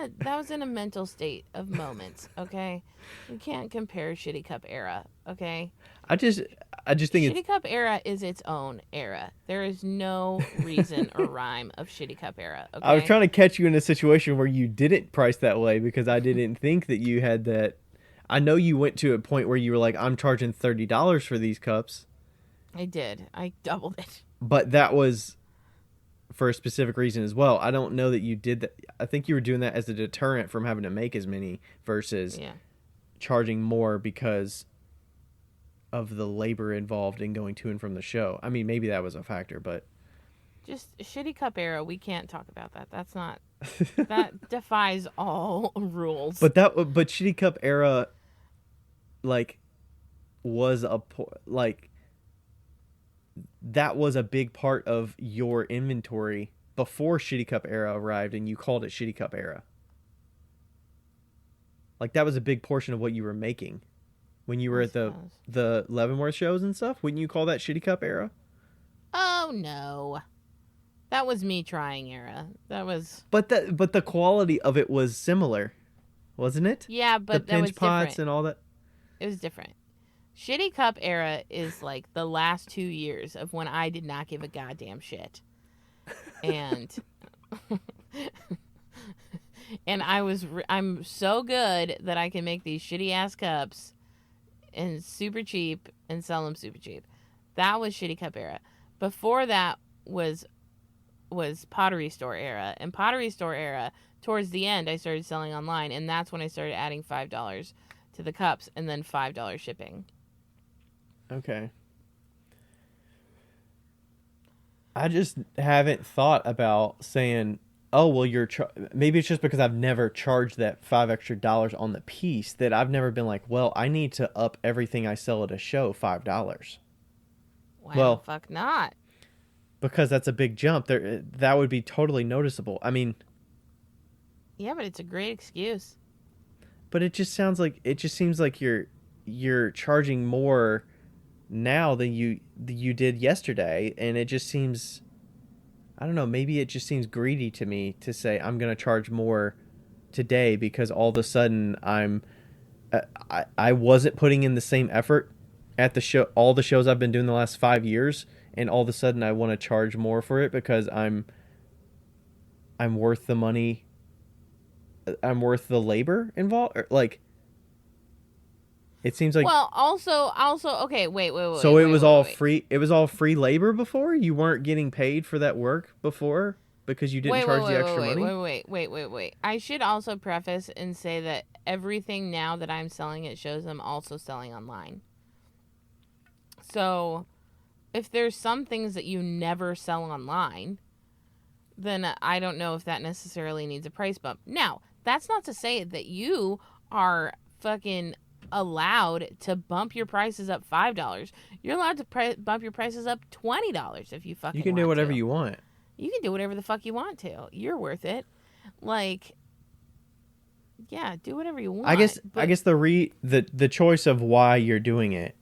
a mental state of moments. Okay, you can't compare shitty cup era. Okay, I just think shitty cup era is its own era. There is no reason or rhyme of shitty cup era. Okay, I was trying to catch you in a situation where you didn't price that way because I didn't think that you had that. I know you went to a point where you were like, I'm charging $30 for these cups. I did. I doubled it. But that was for a specific reason as well. I don't know that you did that. I think you were doing that as a deterrent from having to make as many versus charging more because of the labor involved in going to and from the show. I mean, maybe that was a factor, but just shitty cup era. We can't talk about that. That's not. That defies all rules. But Shitty Cup era, like, was that was a big part of your inventory before Shitty Cup era arrived, and you called it Shitty Cup era. Like, that was a big portion of what you were making when you were at the Leavenworth shows and stuff. Wouldn't you call that Shitty Cup era? Oh no, that was me trying era. That was. But the quality of it was similar, wasn't it? Yeah, but the pinch pots and all that. It was different. Shitty Cup era is like the last 2 years of when I did not give a goddamn shit. And and I'm so good that I can make these shitty ass cups and super cheap and sell them super cheap. That was Shitty Cup era. Before that was Pottery Store era. And Pottery Store era, towards the end, I started selling online, and that's when I started adding $5 to the cups and then $5 shipping. Okay. I just haven't thought about saying, oh, well, maybe it's just because I've never charged that $5 extra on the piece that I've never been like, well, I need to up everything I sell at a show $5. Why well, the fuck not? Because that's a big jump. That would be totally noticeable. I mean, yeah, but it's a great excuse. But it just seems like you're charging more now than you did yesterday, and it just seems, I don't know, maybe it just seems greedy to me to say I'm going to charge more today because all of a sudden I wasn't putting in the same effort at the show, all the shows I've been doing the last 5 years, and all of a sudden I want to charge more for it because I'm worth the money. I'm worth the labor involved. Like, it seems like. Well, also, okay, wait. So it was all free. It was all free labor before. You weren't getting paid for that work before because you didn't charge the extra money. Wait. I should also preface and say that everything now that I'm selling at shows, I'm also selling online. So, if there's some things that you never sell online, then I don't know if that necessarily needs a price bump. Now, that's not to say that you are fucking allowed to bump your prices up $5. You're allowed to bump your prices up $20 if you fucking want to. You can do whatever you want. You can do whatever the fuck you want to. You're worth it. Like, yeah, do whatever you want. I guess the choice of why you're doing it.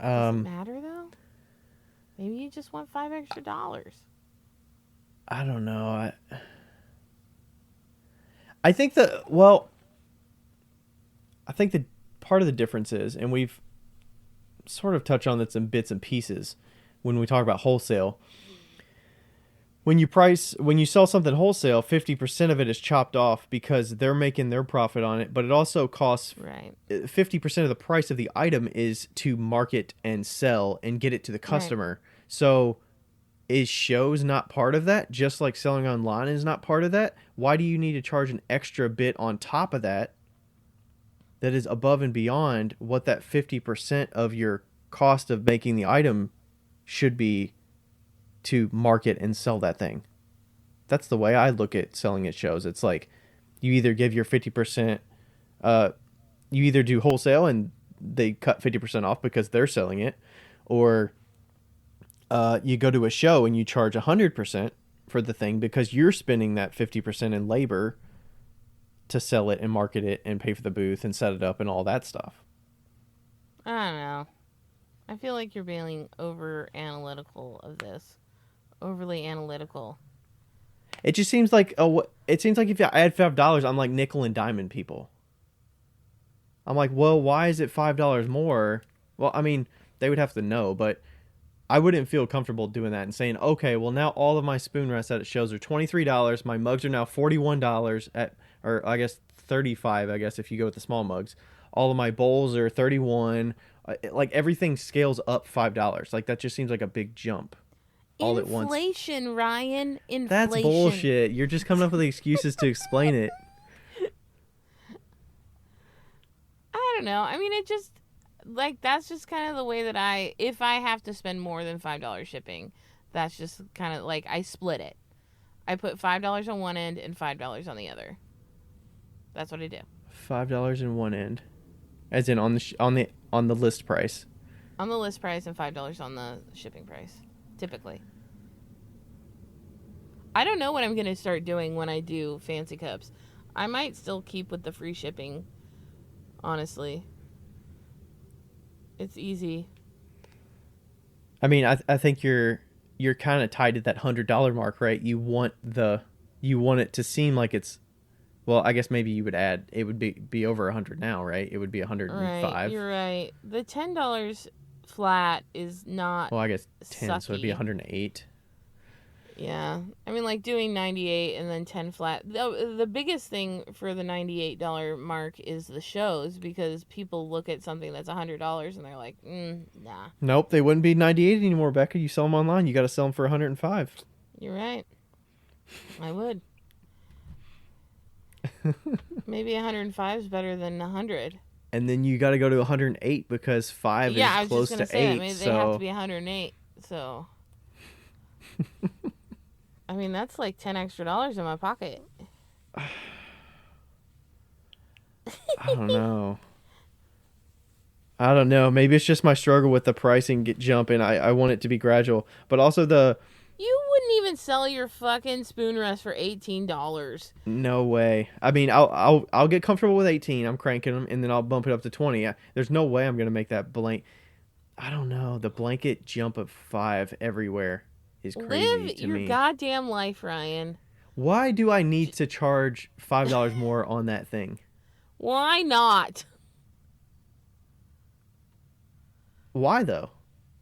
Does it matter though? Maybe you just want $5 extra. I don't know. I think the part of the difference is, and we've sort of touched on this in bits and pieces when we talk about wholesale. when you sell something wholesale, 50% of it is chopped off because they're making their profit on it, but it also costs Right. 50% of the price of the item is to market and sell and get it to the Right. customer. So is shows not part of that? Just like selling online is not part of that? Why do you need to charge an extra bit on top of that that is above and beyond what that 50% of your cost of making the item should be to market and sell that thing? That's the way I look at selling at shows. It's like you either give your 50%, you either do wholesale and they cut 50% off because they're selling it, or you go to a show and you charge 100% for the thing because you're spending that 50% in labor to sell it and market it and pay for the booth and set it up and all that stuff. I don't know. I feel like you're being over analytical of this. Overly analytical. It just seems like if I add $5, I'm like nickel and diamond people. I'm like, well, why is it $5 more? Well, I mean, they would have to know, but I wouldn't feel comfortable doing that and saying, okay, well, now all of my spoon rests at shows are $23. My mugs are now $41 or I guess 35, I guess, if you go with the small mugs. All of my bowls are 31. Like everything scales up $5. Like that just seems like a big jump. All at once. Inflation, Ryan. Inflation. That's bullshit. You're just coming up with excuses to explain it. I don't know. I mean, it just, like, that's just kind of the way that if I have to spend more than $5 shipping, that's just kind of like, I split it. I put $5 on one end and $5 on the other. That's what I do. $5 in one end, as in on the list price. On the list price and $5 on the shipping price, typically. I don't know what I'm going to start doing when I do fancy cups. I might still keep with the free shipping, honestly. It's easy. I mean, I think you're kind of tied to that $100 mark, right? You want it to seem like it's, well, I guess maybe you would add, it would be over 100 now, right? It would be 105. Right, you're right. The $10 flat is not. Well, I guess 10, sucky. so it'd be 108. Yeah. I mean, like doing 98 and then 10 flat. The biggest thing for the $98 mark is the shows, because people look at something that's $100 and they're like, nah. Nope, they wouldn't be 98 anymore, Becca. You sell them online. You got to sell them for 105. You're right. I would. Maybe 105 is better than 100. And then you got to go to 108 because 5 is I was close just gonna to say 8. That. Maybe they have to be 108. So, I mean, that's like $10 extra in my pocket. I don't know. Maybe it's just my struggle with the pricing jump, and I want it to be gradual. But also You wouldn't even sell your fucking spoon rest for $18. No way. I mean, I'll get comfortable with 18. I'm cranking them, and then I'll bump it up to 20. There's no way I'm gonna make that blank. I don't know. The blanket jump of 5 everywhere is crazy Live to your me. goddamn life, Ryan. Why do I need to charge $5 more on that thing? Why not? Why though?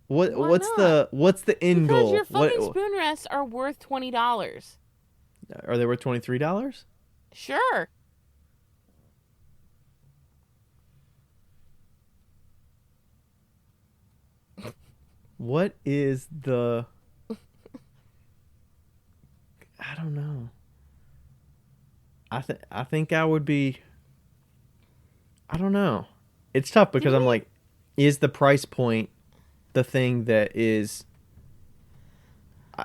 Why what's not? the end Because goal? your fucking spoon rests are worth $20. Are they worth $23? Sure. What is the... I don't know. I think I would be... I don't know. It's tough because I'm like, is the price point the thing that is...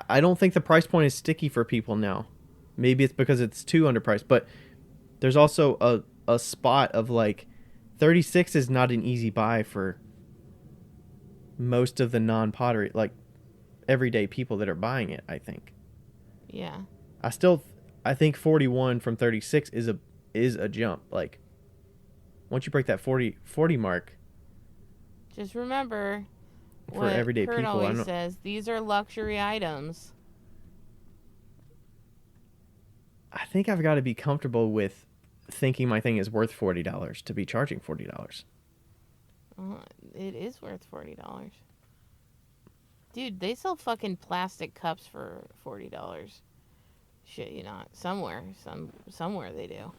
I don't think the price point is sticky for people now. Maybe it's because it's too underpriced, but there's also a spot of like 36 is not an easy buy for most of the non-pottery, like everyday people that are buying it, I think. Yeah. I think 41 from 36 is a jump. Like once you break that 40 mark, just remember for what everyday Kurt people, always says, these are luxury items. I think I've got to be comfortable with thinking my thing is worth $40 to be charging $40. It is worth $40. Dude, they sell fucking plastic cups for $40. Shit, you not. Somewhere they do.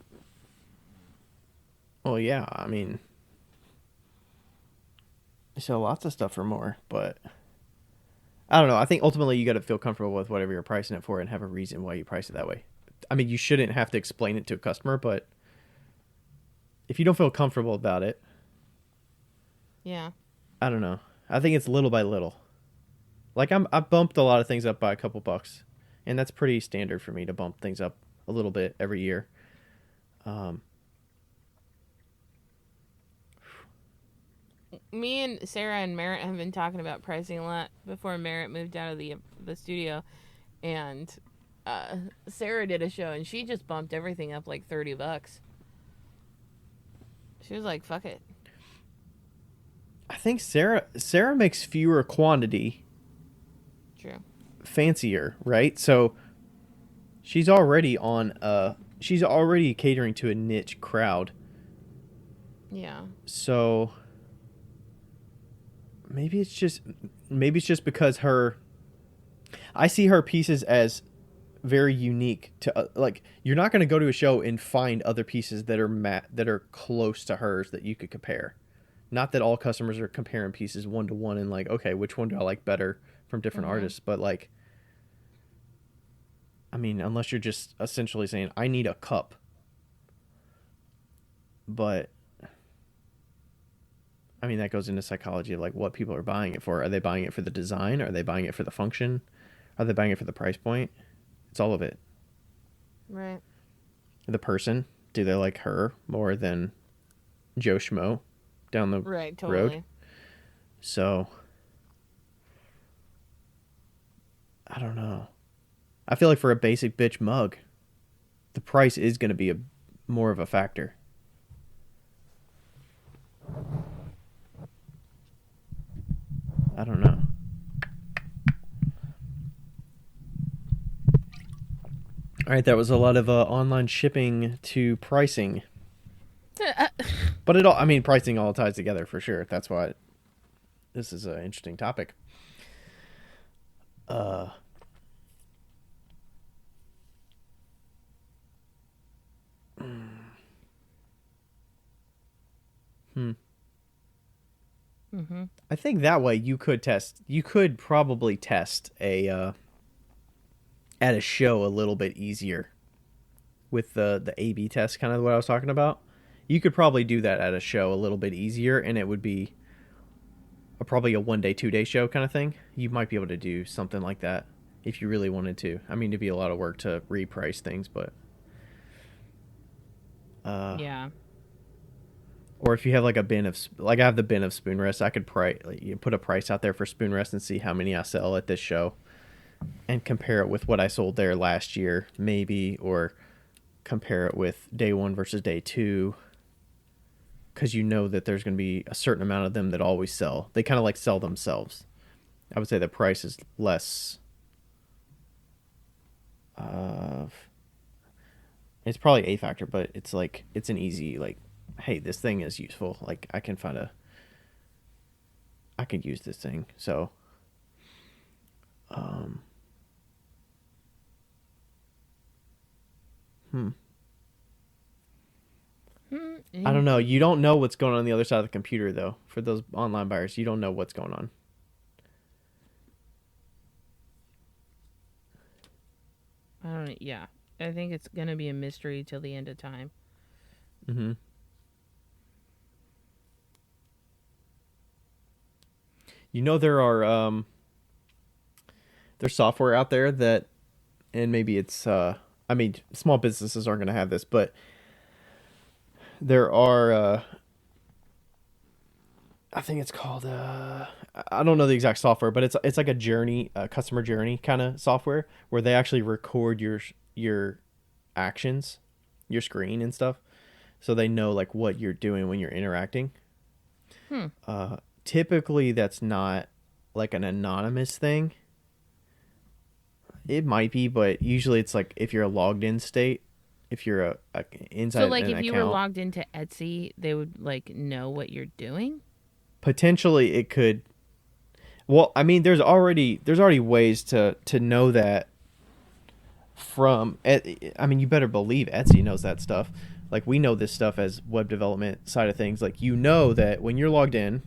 Well, yeah, I mean, they sell lots of stuff for more, but I don't know. I think ultimately you got to feel comfortable with whatever you're pricing it for and have a reason why you price it that way. I mean, you shouldn't have to explain it to a customer, but if you don't feel comfortable about it, Yeah. I don't know. I think it's little by little. Like I bumped a lot of things up by a couple bucks, and that's pretty standard for me to bump things up a little bit every year. Um, Me and Sarah and Merritt have been talking about pricing a lot before Merritt moved out of the studio, and Sarah did a show and she just bumped everything up like $30. She was like, "Fuck it." I think Sarah makes fewer quantity, True. fancier, right? So she's already catering to a niche crowd. Yeah. So maybe it's just because I see her pieces as very unique to like you're not going to go to a show and find other pieces that are close to hers that you could compare. Not that all customers are comparing pieces one to one and like, okay, which one do I like better from different artists, but like I mean, unless you're just essentially saying I need a cup. But I mean, that goes into psychology of like what people are buying it for. Are they buying it for the design? Are they buying it for the function? Are they buying it for the price point? It's all of it. Right. The person, do they like her more than Joe Schmo down the Right. Totally. road? So, I don't know. I feel like for a basic bitch mug, the price is going to be more of a factor. I don't know. All right, that was a lot of online shipping to pricing. But pricing all ties together for sure. That's why this is an interesting topic. I think that way you could probably test at a show a little bit easier with the A/B test, kind of what I was talking about. You could probably do that at a show a little bit easier, and it would be probably a 1 day, 2 day show kind of thing. You might be able to do something like that if you really wanted to. I mean, it'd be a lot of work to reprice things, but Yeah. or if you have like a bin of like I have the bin of spoon rests, I could put a price out there for spoon rests and see how many I sell at this show, and compare it with what I sold there last year, maybe, or compare it with day one versus day two. Because you know that there's going to be a certain amount of them that always sell. They kind of like sell themselves. I would say the price is less. It's probably a factor, but it's like it's an easy like, hey, this thing is useful. Like I can use this thing. So, I don't know. You don't know what's going on the other side of the computer, though. For those online buyers, you don't know what's going on. I don't. Yeah. I think it's gonna be a mystery till the end of time. Mm-hmm. You know there's software out there that, and maybe it's small businesses aren't going to have this, but there are I think it's called I don't know the exact software, but it's like a customer journey kind of software where they actually record your actions, your screen and stuff, so they know like what you're doing when you're interacting. Typically that's not like an anonymous thing. It might be, but usually it's like if you're a logged in state, if you're a inside So, like, an if you were account, logged into Etsy, they would like know what you're doing. potentially it could. Well, I mean, there's already ways to know that from. I mean, you better believe Etsy knows that stuff. Like we know this stuff as web development side of things. Like you know that when you're logged in,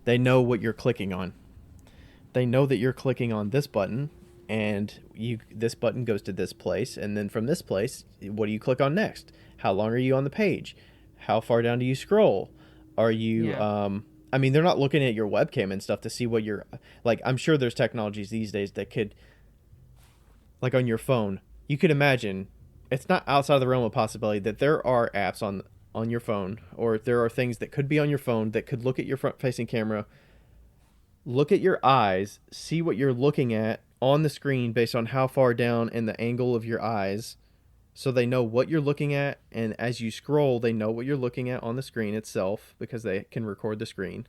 they know what you're clicking on. They know that you're clicking on this button, and this button goes to this place, and then from this place, what do you click on next? How long are you on the page? How far down do you scroll? Are you Yeah. I mean, they're not looking at your webcam and stuff to see what you're like. I'm sure there's technologies these days that could, like on your phone, you could imagine it's not outside of the realm of possibility that there are apps on your phone, or there are things that could be on your phone that could look at your front facing camera, look at your eyes, see what you're looking at on the screen based on how far down and the angle of your eyes, so they know what you're looking at, and as you scroll they know what you're looking at on the screen itself because they can record the screen,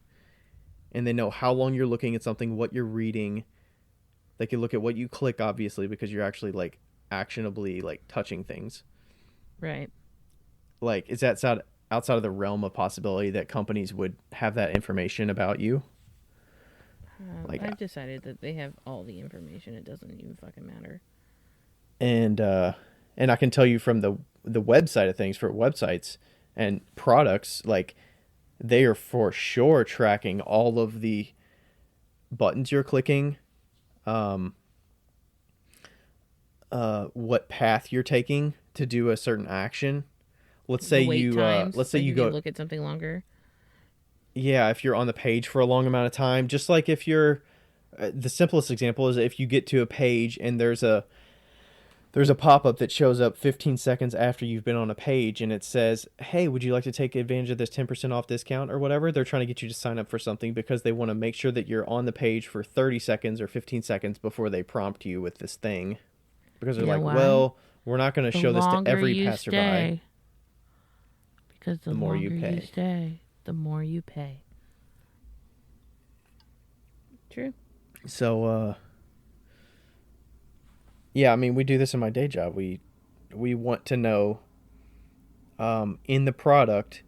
and they know how long you're looking at something, what you're reading. They can look at what you click, obviously, because you're actually like actionably like touching things. Right. Like, is that outside of the realm of possibility that companies would have that information about you? Like, I've decided that they have all the information. It doesn't even fucking matter. and I can tell you from the website of things, for websites and products, like they are for sure tracking all of the buttons you're clicking, um, what path you're taking to do a certain action. Let's say The wait times. let's say Like you if you go, look at something longer. yeah, if you're on the page for a long amount of time, just like if you're, the simplest example is if you get to a page and there's a pop-up that shows up 15 seconds after you've been on a page, and it says, hey, would you like to take advantage of this 10% off discount or whatever. They're trying to get you to sign up for something because they want to make sure that you're on the page for 30 seconds or 15 seconds before they prompt you with this thing, because they're You know like, why? well, we're not going to The show this to longer every you passerby. stay. Because the The more you longer you pay. stay, the more you pay. True. So yeah, I mean, we do this in my day job. We want to know, in the product,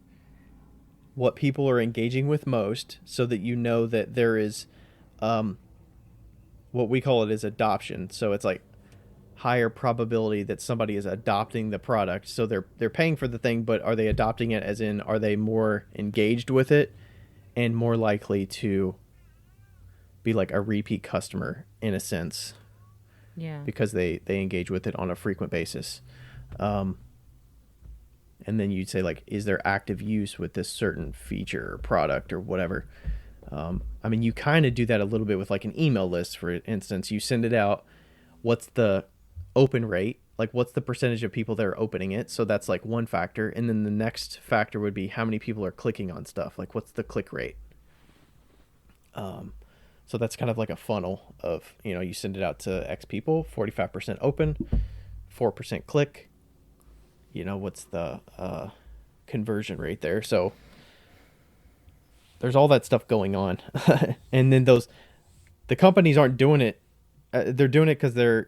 what people are engaging with most, so that you know that there is, um, what we call it is adoption. So it's like higher probability that somebody is adopting the product. So they're paying for the thing, but are they adopting it, as in are they more engaged with it and more likely to be like a repeat customer in a sense, Yeah. because they engage with it on a frequent basis. Um, and then you'd say, like, is there active use with this certain feature or product or whatever. I mean, you kind of do that a little bit with like an email list, for instance. You send it out, what's the open rate, like what's the percentage of people that are opening it, so that's like one factor. And then the next factor would be how many people are clicking on stuff, like what's the click rate. So that's kind of like a funnel of, you send it out to X people, 45% open, 4% click. What's the conversion rate there? So there's all that stuff going on. And then the companies aren't doing it. They're doing it because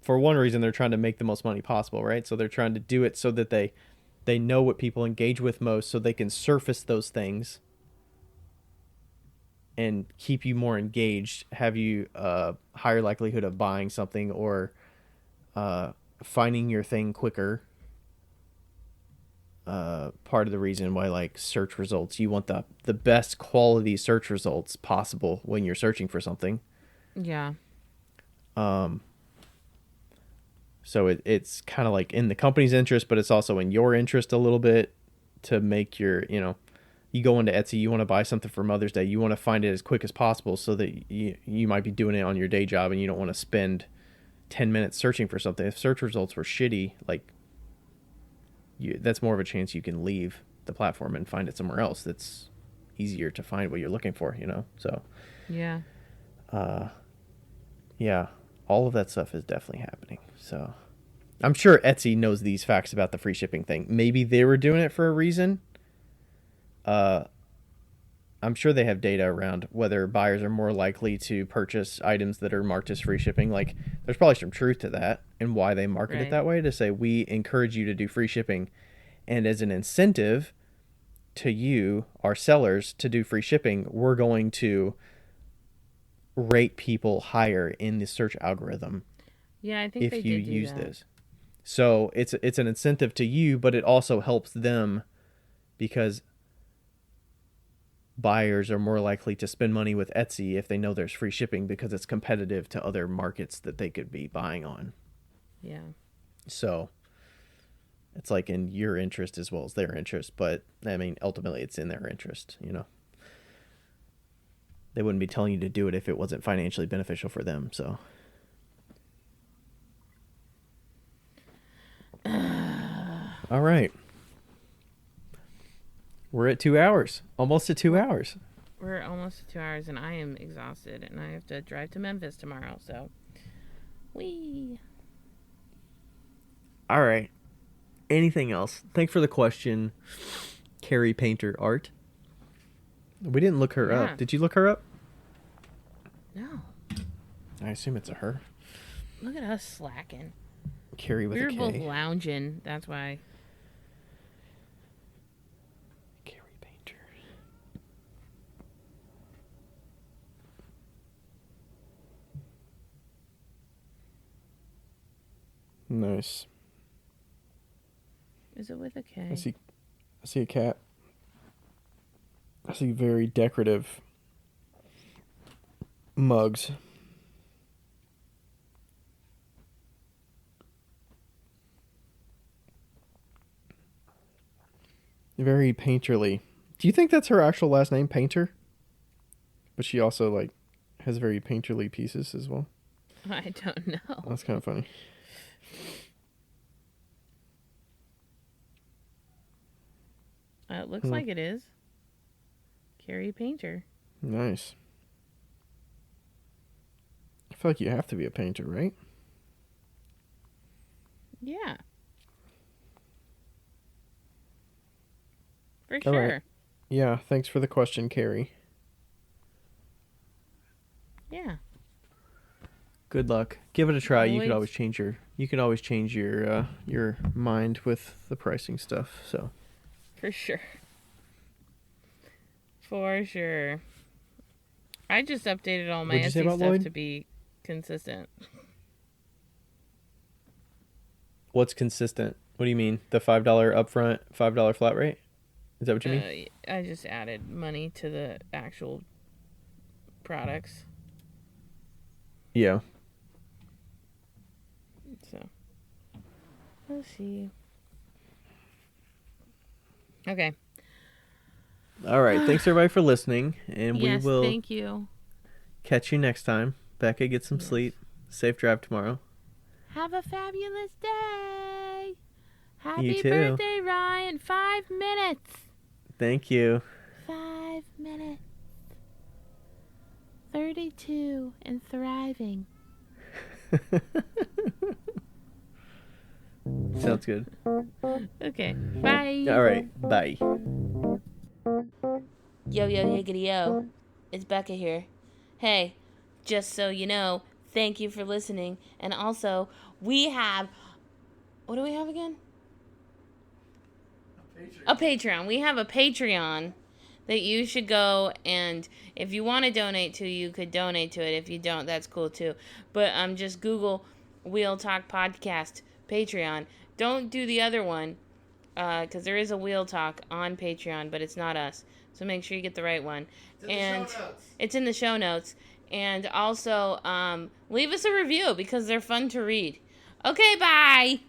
for one reason, they're trying to make the most money possible, right? So they're trying to do it so that they know what people engage with most, so they can surface those things and keep you more engaged, have you higher likelihood of buying something, or finding your thing quicker. Part of the reason why, like, search results, you want the best quality search results possible when you're searching for something. Yeah. So it's kind of like in the company's interest, but it's also in your interest a little bit to make you go into Etsy, you want to buy something for Mother's Day, you want to find it as quick as possible, so that you might be doing it on your day job and you don't want to spend 10 minutes searching for something. If search results were shitty, like, that's more of a chance you can leave the platform and find it somewhere else that's easier to find what you're looking for, So, Yeah. yeah, all of that stuff is definitely happening. So I'm sure Etsy knows these facts about the free shipping thing. Maybe they were doing it for a reason. I'm sure they have data around whether buyers are more likely to purchase items that are marked as free shipping. Like, there's probably some truth to that, and why they market it Right. that way, to say, we encourage you to do free shipping, and as an incentive to you, our sellers, to do free shipping, we're going to rate people higher in the search algorithm Yeah, I think if they you did do use that. this. So it's an incentive to you, but it also helps them because buyers are more likely to spend money with Etsy if they know there's free shipping because it's competitive to other markets that they could be buying on. Yeah. So it's like in your interest as well as their interest, but I mean, ultimately it's in their interest, you know. They wouldn't be telling you to do it if it wasn't financially beneficial for them, so. All right. We're at 2 hours. Almost at 2 hours. We're almost at 2 hours, and I am exhausted, and I have to drive to Memphis tomorrow, so. Whee! All right. Anything else? Thanks for the question, Carrie Painter Art. We didn't look her Yeah. up. Did you look her up? No. I assume it's a her. Look at us slacking. Carrie with We were a both K. lounging, that's why. Carrie Painter. Nice. Is it with a K? I see a cat. I see very decorative mugs. Very painterly. Do you think that's her actual last name, Painter? But she also like has very painterly pieces as well. I don't know. That's kind of funny. It looks like it is. Carrie Painter. Nice. I feel like you have to be a painter, right? Yeah. For All sure. right. Yeah, thanks for the question, Carrie. Yeah. Good luck. Give it a try. You could Always. always change your mind with the pricing stuff. So For sure. For sure. I just updated all my What'd you say Etsy about stuff Lloyd? to be consistent. what's consistent? What do you mean? The $5 upfront, $5 flat rate? Is that what you mean? I just added money to the actual products. Yeah. So, let's see. Okay. All right. Thanks everybody for listening, and Yes, we will thank you. catch you next time. Becca, get some Yes. sleep. Safe drive tomorrow. Have a fabulous day. You Happy too. birthday, Ryan. 5 minutes. Thank you. 5 minutes. 32 and thriving. Sounds good. Okay. Bye. All right. Bye. Yo, higgity, yo. It's Becca here. Hey, just so you know, thank you for listening. And also, we have. What do we have again? A Patreon. We have a Patreon that you should go, and if you want to donate to, you could donate to it. If you don't, that's cool too. But just Google Wheel Talk Podcast Patreon. Don't do the other one, because there is a Wheel Talk on Patreon, but it's not us. So make sure you get the right one. It's in the show notes. And also, leave us a review because they're fun to read. Okay, bye.